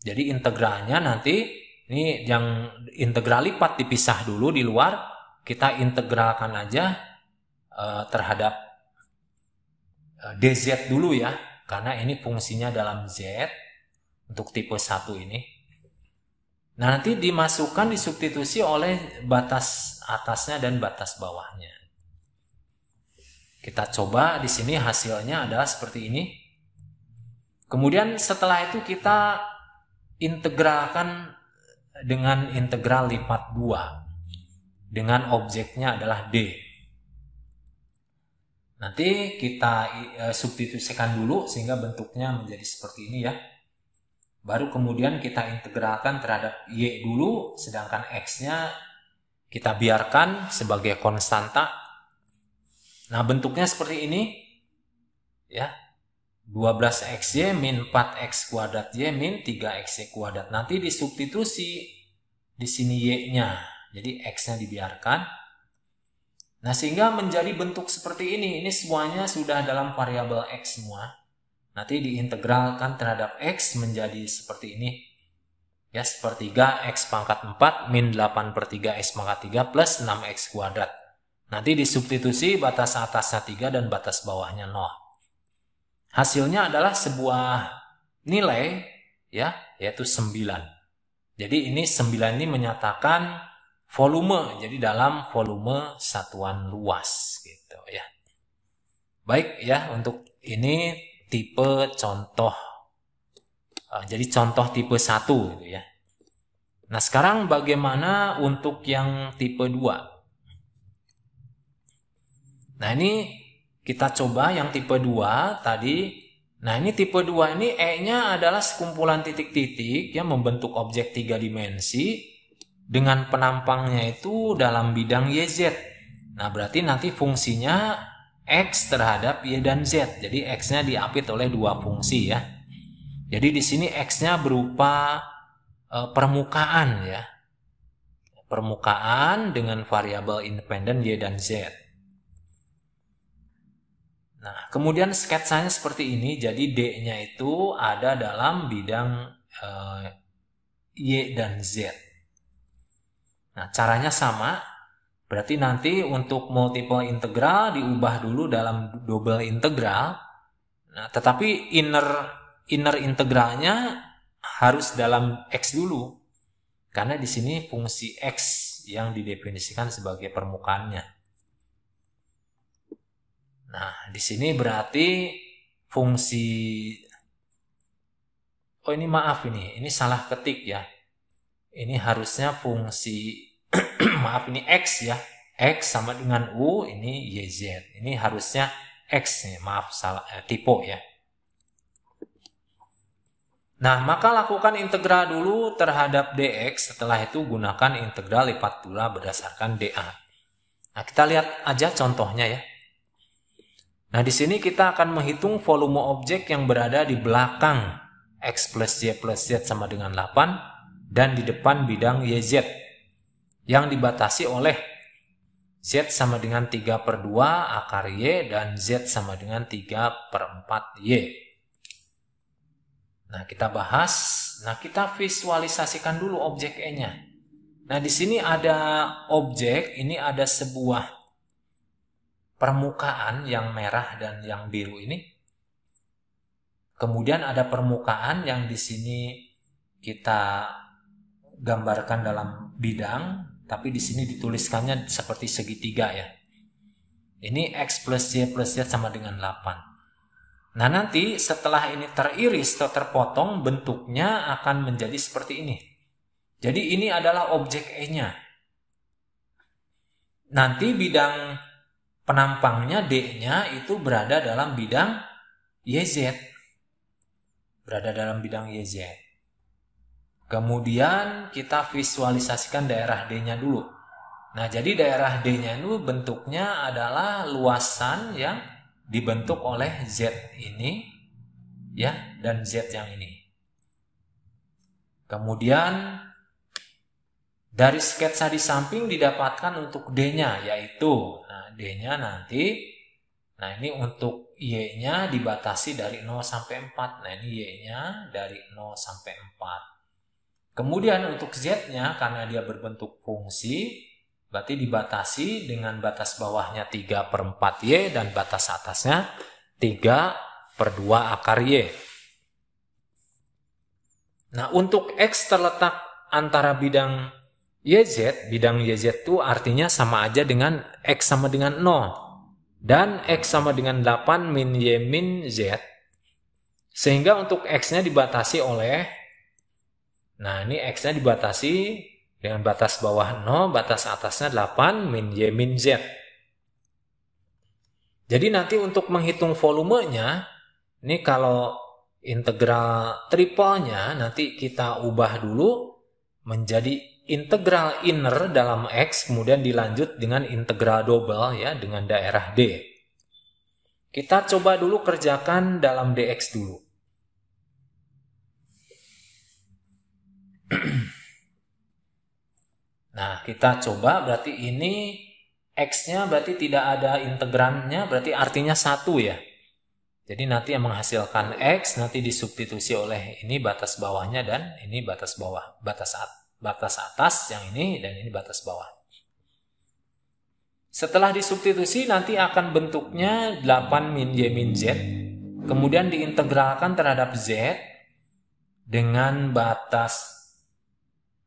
Jadi integralnya nanti, ini yang integral lipat dipisah dulu di luar, kita integralkan aja terhadap dz dulu ya, karena ini fungsinya dalam Z. Untuk tipe 1 ini. Nah, nanti dimasukkan, disubstitusi oleh batas atasnya dan batas bawahnya. Kita coba di sini hasilnya adalah seperti ini. Kemudian setelah itu kita integralkan dengan integral lipat 2. Dengan objeknya adalah D. Nanti kita substitusikan dulu sehingga bentuknya menjadi seperti ini ya. Baru kemudian kita integralkan terhadap Y dulu, sedangkan X-nya kita biarkan sebagai konstanta. Nah, bentuknya seperti ini. Ya. 12XY min 4X kuadrat Y min 3XY kuadrat. Nanti disubstitusi di sini Y-nya. Jadi X-nya dibiarkan. Nah, sehingga menjadi bentuk seperti ini. Ini semuanya sudah dalam variabel X semua. Nanti diintegralkan terhadap X menjadi seperti ini. Ya, sepertiga X pangkat 4 min 8 per 3 X pangkat 3 plus 6X kuadrat. Nanti disubstitusi batas atasnya 3 dan batas bawahnya 0. Hasilnya adalah sebuah nilai ya, yaitu 9. Jadi ini 9 ini menyatakan volume. Jadi dalam volume satuan luas gitu ya. Baik ya, untuk ini tipe contoh. Jadi contoh tipe 1 gitu ya. Nah, sekarang bagaimana untuk yang tipe 2? Nah, ini kita coba yang tipe 2 tadi. Nah, ini tipe 2 ini E-nya adalah sekumpulan titik-titik yang membentuk objek 3 dimensi dengan penampangnya itu dalam bidang YZ. Nah, berarti nanti fungsinya X terhadap Y dan Z. Jadi X-nya diapit oleh dua fungsi ya. Jadi di sini X-nya berupa permukaan ya. permukaan dengan variabel independen Y dan Z. Nah, kemudian sketsanya seperti ini. Jadi D-nya itu ada dalam bidang Y dan Z. Nah, caranya sama. Berarti nanti untuk multiple integral diubah dulu dalam double integral. Nah, tetapi inner integralnya harus dalam X dulu. Karena di sini fungsi X yang didefinisikan sebagai permukaannya. Nah, di sini berarti fungsi, oh ini maaf ini salah ketik ya. Ini harusnya fungsi, maaf ini X ya. X sama dengan U, ini YZ. Ini harusnya X nih, maaf salah, typo ya. Nah, maka lakukan integral dulu terhadap dx, setelah itu gunakan integral lipat pula berdasarkan dA. Nah, kita lihat aja contohnya ya. Nah, di sini kita akan menghitung volume objek yang berada di belakang X plus Y plus Z sama dengan 8 dan di depan bidang YZ yang dibatasi oleh Z sama dengan 3/2 akar Y dan Z sama dengan 3/4 Y. Nah, kita bahas. Nah, kita visualisasikan dulu objek E-nya. Nah, di sini ada objek, ini ada sebuah permukaan yang merah dan yang biru ini. Kemudian ada permukaan yang di sini kita gambarkan dalam bidang, tapi di sini dituliskannya seperti segitiga ya. Ini X plus Y plus Z sama dengan 8. Nah, nanti setelah ini teriris atau terpotong, bentuknya akan menjadi seperti ini. Jadi ini adalah objek E-nya. Nanti bidang penampangnya D-nya itu berada dalam bidang YZ. Berada dalam bidang YZ. Kemudian kita visualisasikan daerah D-nya dulu. Nah, jadi daerah D-nya itu bentuknya adalah luasan yang dibentuk oleh Z ini ya dan Z yang ini. Kemudian dari sketsa di samping didapatkan untuk D-nya yaitu, nah D-nya nanti, nah ini untuk Y-nya dibatasi dari 0 sampai 4. Nah, ini Y-nya dari 0 sampai 4. Kemudian untuk Z-nya karena dia berbentuk fungsi, berarti dibatasi dengan batas bawahnya 3/4 Y dan batas atasnya 3/2 akar Y. Nah, untuk X terletak antara bidang YZ, bidang YZ itu artinya sama aja dengan X sama dengan 0. Dan X sama dengan 8 min Y min Z. Sehingga untuk X-nya dibatasi oleh, nah ini X-nya dibatasi dengan batas bawah 0, batas atasnya 8 min Y min Z. Jadi nanti untuk menghitung volumenya, ini kalau integral triplenya nanti kita ubah dulu menjadi integral inner dalam X, kemudian dilanjut dengan integral double ya dengan daerah D. Kita coba dulu kerjakan dalam dx dulu. Nah, kita coba berarti ini X-nya berarti tidak ada integrannya, berarti artinya 1 ya. Jadi nanti yang menghasilkan X nanti disubstitusi oleh ini batas bawahnya dan ini batas bawah, batas atas yang ini dan ini batas bawah. Setelah disubstitusi nanti akan bentuknya 8 min Y min Z. Kemudian diintegralkan terhadap Z dengan batas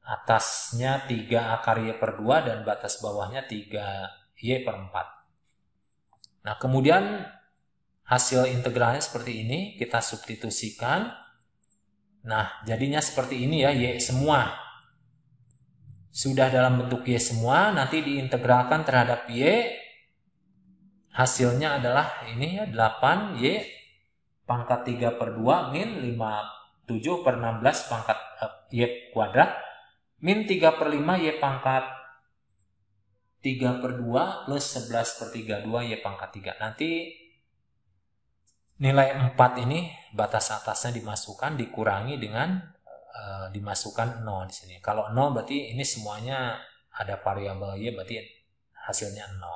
atasnya 3 akar Y/2 dan batas bawahnya 3 Y/4. Nah, kemudian hasil integralnya seperti ini, kita substitusikan. Nah, jadinya seperti ini ya, Y semua. Sudah dalam bentuk Y semua, nanti diintegralkan terhadap Y. Hasilnya adalah ini ya, 8 Y pangkat 3/2 min 7/16 pangkat Y kuadrat min 3/5 Y pangkat 3/2 plus 11/32 Y pangkat 3. Nanti nilai 4 ini batas atasnya dimasukkan, dikurangi dengan dimasukkan 0 di sini. Kalau 0 berarti ini semuanya ada variabel Y berarti hasilnya 0.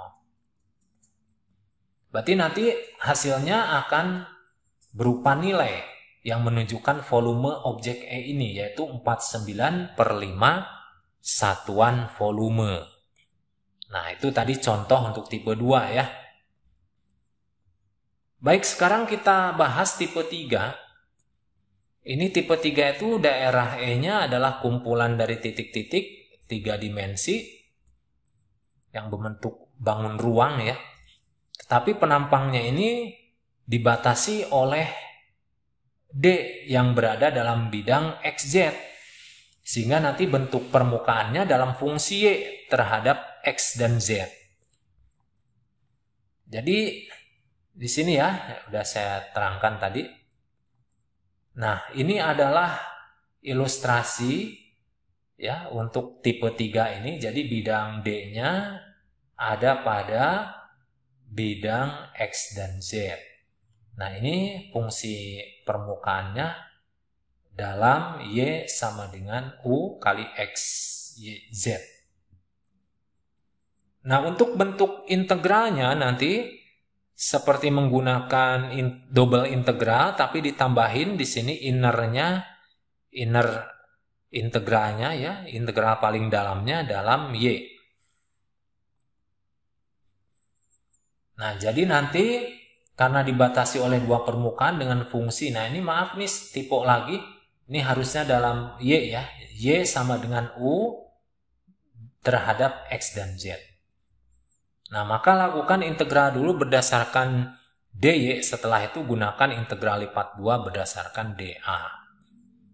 Berarti nanti hasilnya akan berupa nilai yang menunjukkan volume objek E ini, yaitu 49/5 satuan volume. Nah, itu tadi contoh untuk tipe 2 ya. Baik, sekarang kita bahas tipe 3. Ini tipe 3 itu daerah E-nya adalah kumpulan dari titik-titik 3 dimensi yang berbentuk bangun ruang ya. Tetapi penampangnya ini dibatasi oleh D yang berada dalam bidang XZ. Sehingga nanti bentuk permukaannya dalam fungsi Y terhadap X dan Z. Jadi di sini ya, udah saya terangkan tadi. Nah, ini adalah ilustrasi ya untuk tipe 3 ini. Jadi bidang D-nya ada pada bidang X dan Z. Nah, ini fungsi permukaannya dalam Y sama dengan U kali X, Y, Z. Nah, untuk bentuk integralnya nanti seperti menggunakan double integral, tapi ditambahin di sini inner integralnya ya, integral paling dalamnya dalam Y. Nah, jadi nanti karena dibatasi oleh dua permukaan dengan fungsi, nah ini maaf nih tipe lagi, ini harusnya dalam Y ya, Y sama dengan U terhadap X dan Z. Nah, maka lakukan integral dulu berdasarkan DY, setelah itu gunakan integral lipat 2 berdasarkan DA.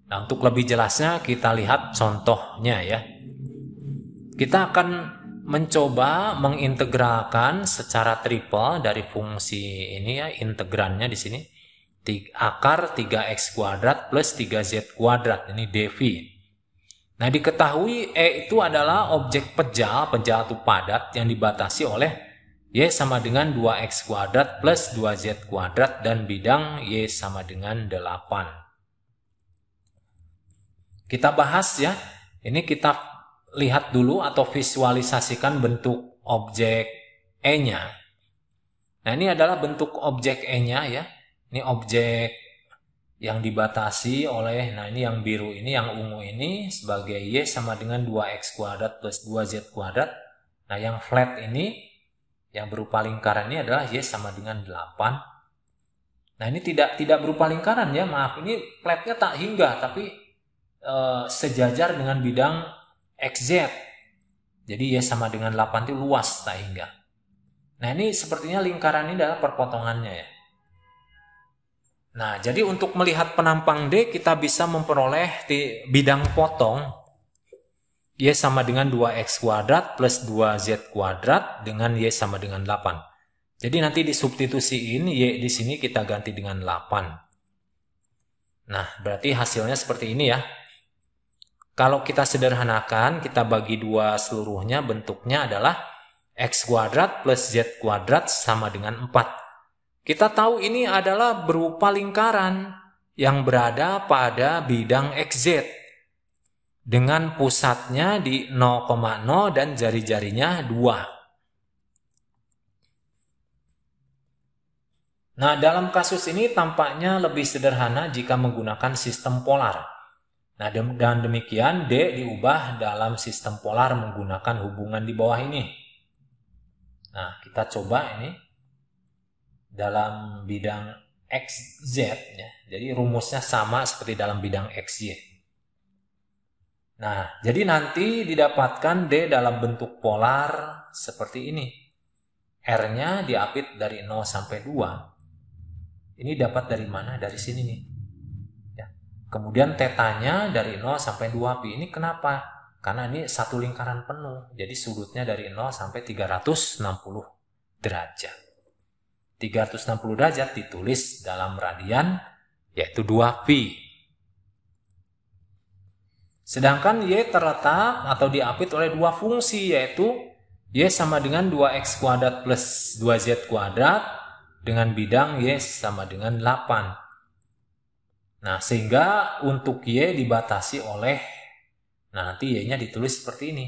Nah, untuk lebih jelasnya kita lihat contohnya ya. Kita akan mencoba mengintegralkan secara triple dari fungsi ini ya, integrannya di sini akar 3x kuadrat plus 3z kuadrat, ini dv. Nah, diketahui E itu adalah objek pejal itu padat yang dibatasi oleh Y sama dengan 2x kuadrat plus 2z kuadrat dan bidang Y sama dengan 8. Kita bahas ya, ini kita lihat dulu atau visualisasikan bentuk objek E-nya. Nah, ini adalah bentuk objek E-nya ya. Ini objek yang dibatasi oleh, nah ini yang biru ini, yang ungu ini sebagai Y sama dengan 2x kuadrat plus 2z kuadrat. Nah, yang flat ini, yang berupa lingkaran ini adalah Y sama dengan 8. Nah, ini tidak berupa lingkaran ya, maaf. Ini flatnya tak hingga, tapi sejajar dengan bidang XZ. Jadi Y sama dengan 8 itu luas tak hingga. Nah, ini sepertinya lingkaran ini adalah perpotongannya ya. Nah, jadi untuk melihat penampang D kita bisa memperoleh di bidang potong Y sama dengan 2x kuadrat plus 2z kuadrat dengan Y sama dengan 8. Jadi nanti disubstitusiin Y di sini kita ganti dengan 8. Nah, berarti hasilnya seperti ini ya. Kalau kita sederhanakan, kita bagi 2 seluruhnya, bentuknya adalah x kuadrat plus z kuadrat sama dengan 4. Kita tahu ini adalah berupa lingkaran yang berada pada bidang XZ dengan pusatnya di 0,0 dan jari-jarinya 2. Nah, dalam kasus ini tampaknya lebih sederhana jika menggunakan sistem polar. Nah, dan demikian D diubah dalam sistem polar menggunakan hubungan di bawah ini. Nah, kita coba ini dalam bidang XZ ya. Jadi rumusnya sama seperti dalam bidang XY. Nah, jadi nanti didapatkan D dalam bentuk polar seperti ini. R-nya diapit dari 0 sampai 2. Ini dapat dari mana? Dari sini nih. Ya. Kemudian tetanya dari 0 sampai 2pi. Ini kenapa? Karena ini satu lingkaran penuh. Jadi sudutnya dari 0 sampai 360 derajat. 360 derajat ditulis dalam radian, yaitu 2pi. Sedangkan Y terletak atau diapit oleh dua fungsi, yaitu Y sama dengan 2x kuadrat plus 2z kuadrat dengan bidang Y sama dengan 8. Nah, sehingga untuk Y dibatasi oleh, nah nanti Y-nya ditulis seperti ini.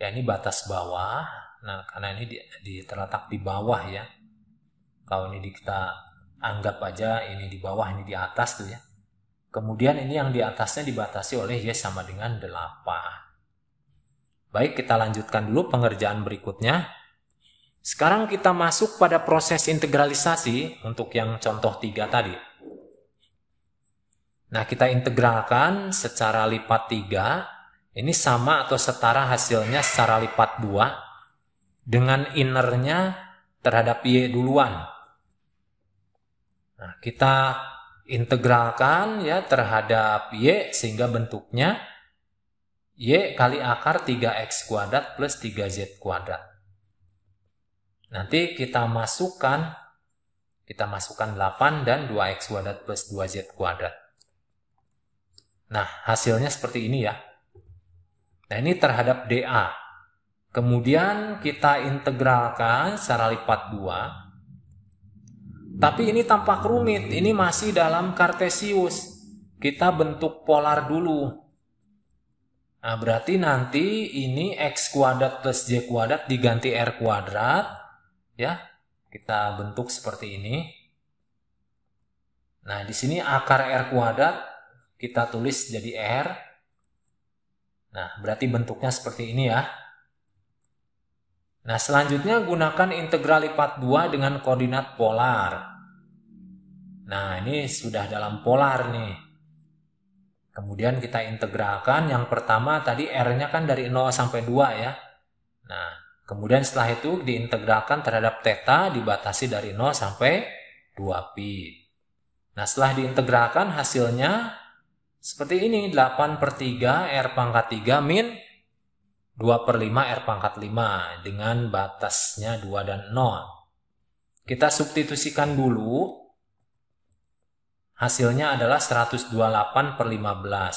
Ya, ini batas bawah. Nah, karena ini terletak di bawah ya. Kalau ini kita anggap aja ini di bawah, ini di atas tuh ya. Kemudian ini yang di atasnya dibatasi oleh Y sama dengan 8. Baik, kita lanjutkan dulu pengerjaan berikutnya. Sekarang kita masuk pada proses integralisasi untuk yang contoh 3 tadi. Nah, kita integralkan secara lipat 3. Ini sama atau setara hasilnya secara lipat 2 dengan innernya terhadap Y duluan. Nah, kita integralkan ya terhadap Y sehingga bentuknya Y kali akar 3x kuadrat plus 3z kuadrat. Nanti kita masukkan 8 dan 2x kuadrat plus 2z kuadrat. Nah, hasilnya seperti ini ya. Nah, ini terhadap dA. Kemudian kita integralkan secara lipat 2. Tapi ini tampak rumit, ini masih dalam Kartesius. Kita bentuk polar dulu. Nah, berarti nanti ini x kuadrat plus y kuadrat diganti r kuadrat. Ya, kita bentuk seperti ini. Nah, di sini akar r kuadrat kita tulis jadi r. Nah, berarti bentuknya seperti ini ya. Nah, selanjutnya gunakan integral lipat 2 dengan koordinat polar. Nah, ini sudah dalam polar nih. Kemudian kita integralkan. Yang pertama tadi r-nya kan dari 0 sampai 2 ya. Nah, kemudian setelah itu diintegralkan terhadap theta dibatasi dari 0 sampai 2pi. Nah, setelah diintegralkan hasilnya seperti ini. 8/3 r pangkat 3 min 2/5 r pangkat 5 dengan batasnya 2 dan 0. Kita substitusikan dulu. Hasilnya adalah 128/15.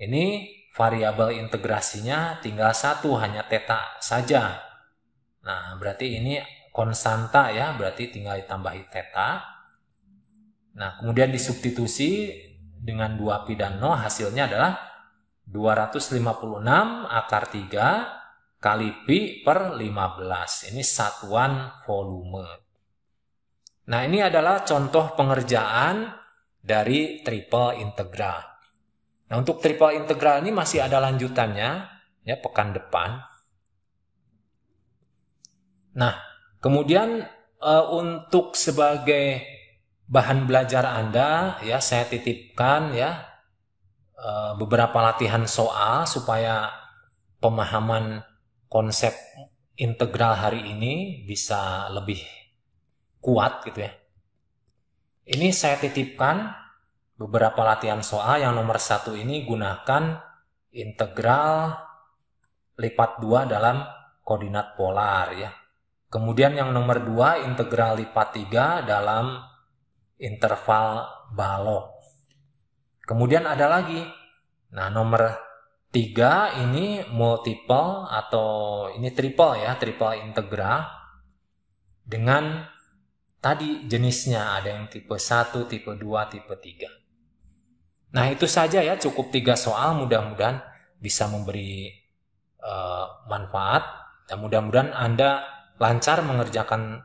Ini variabel integrasinya tinggal satu, hanya theta saja. Nah, berarti ini konstanta ya, berarti tinggal ditambahi theta. Nah, kemudian disubstitusi dengan 2pi dan 0, hasilnya adalah 256 akar 3 kali pi per 15. Ini satuan volume. Nah, ini adalah contoh pengerjaan dari triple integral. Nah, untuk triple integral ini masih ada lanjutannya ya pekan depan. Nah, kemudian untuk sebagai bahan belajar Anda ya saya titipkan ya beberapa latihan soal supaya pemahaman konsep integral hari ini bisa lebih kuat gitu ya. Ini saya titipkan beberapa latihan soal. Yang nomor 1 ini gunakan integral lipat 2 dalam koordinat polar ya. Kemudian yang nomor 2 integral lipat 3 dalam interval balok. Kemudian ada lagi. Nah, nomor 3 ini multiple atau ini triple ya, triple integral dengan tadi jenisnya ada yang tipe 1, tipe 2, tipe 3. Nah, itu saja ya, cukup 3 soal, mudah-mudahan bisa memberi manfaat. Dan mudah-mudahan Anda lancar mengerjakan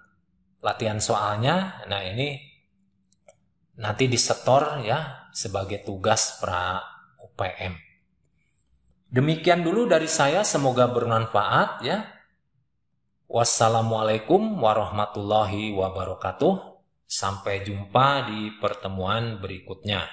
latihan soalnya. Nah, ini nanti disetor ya sebagai tugas pra UPM. Demikian dulu dari saya, semoga bermanfaat ya. Wassalamualaikum warahmatullahi wabarakatuh. Sampai jumpa di pertemuan berikutnya.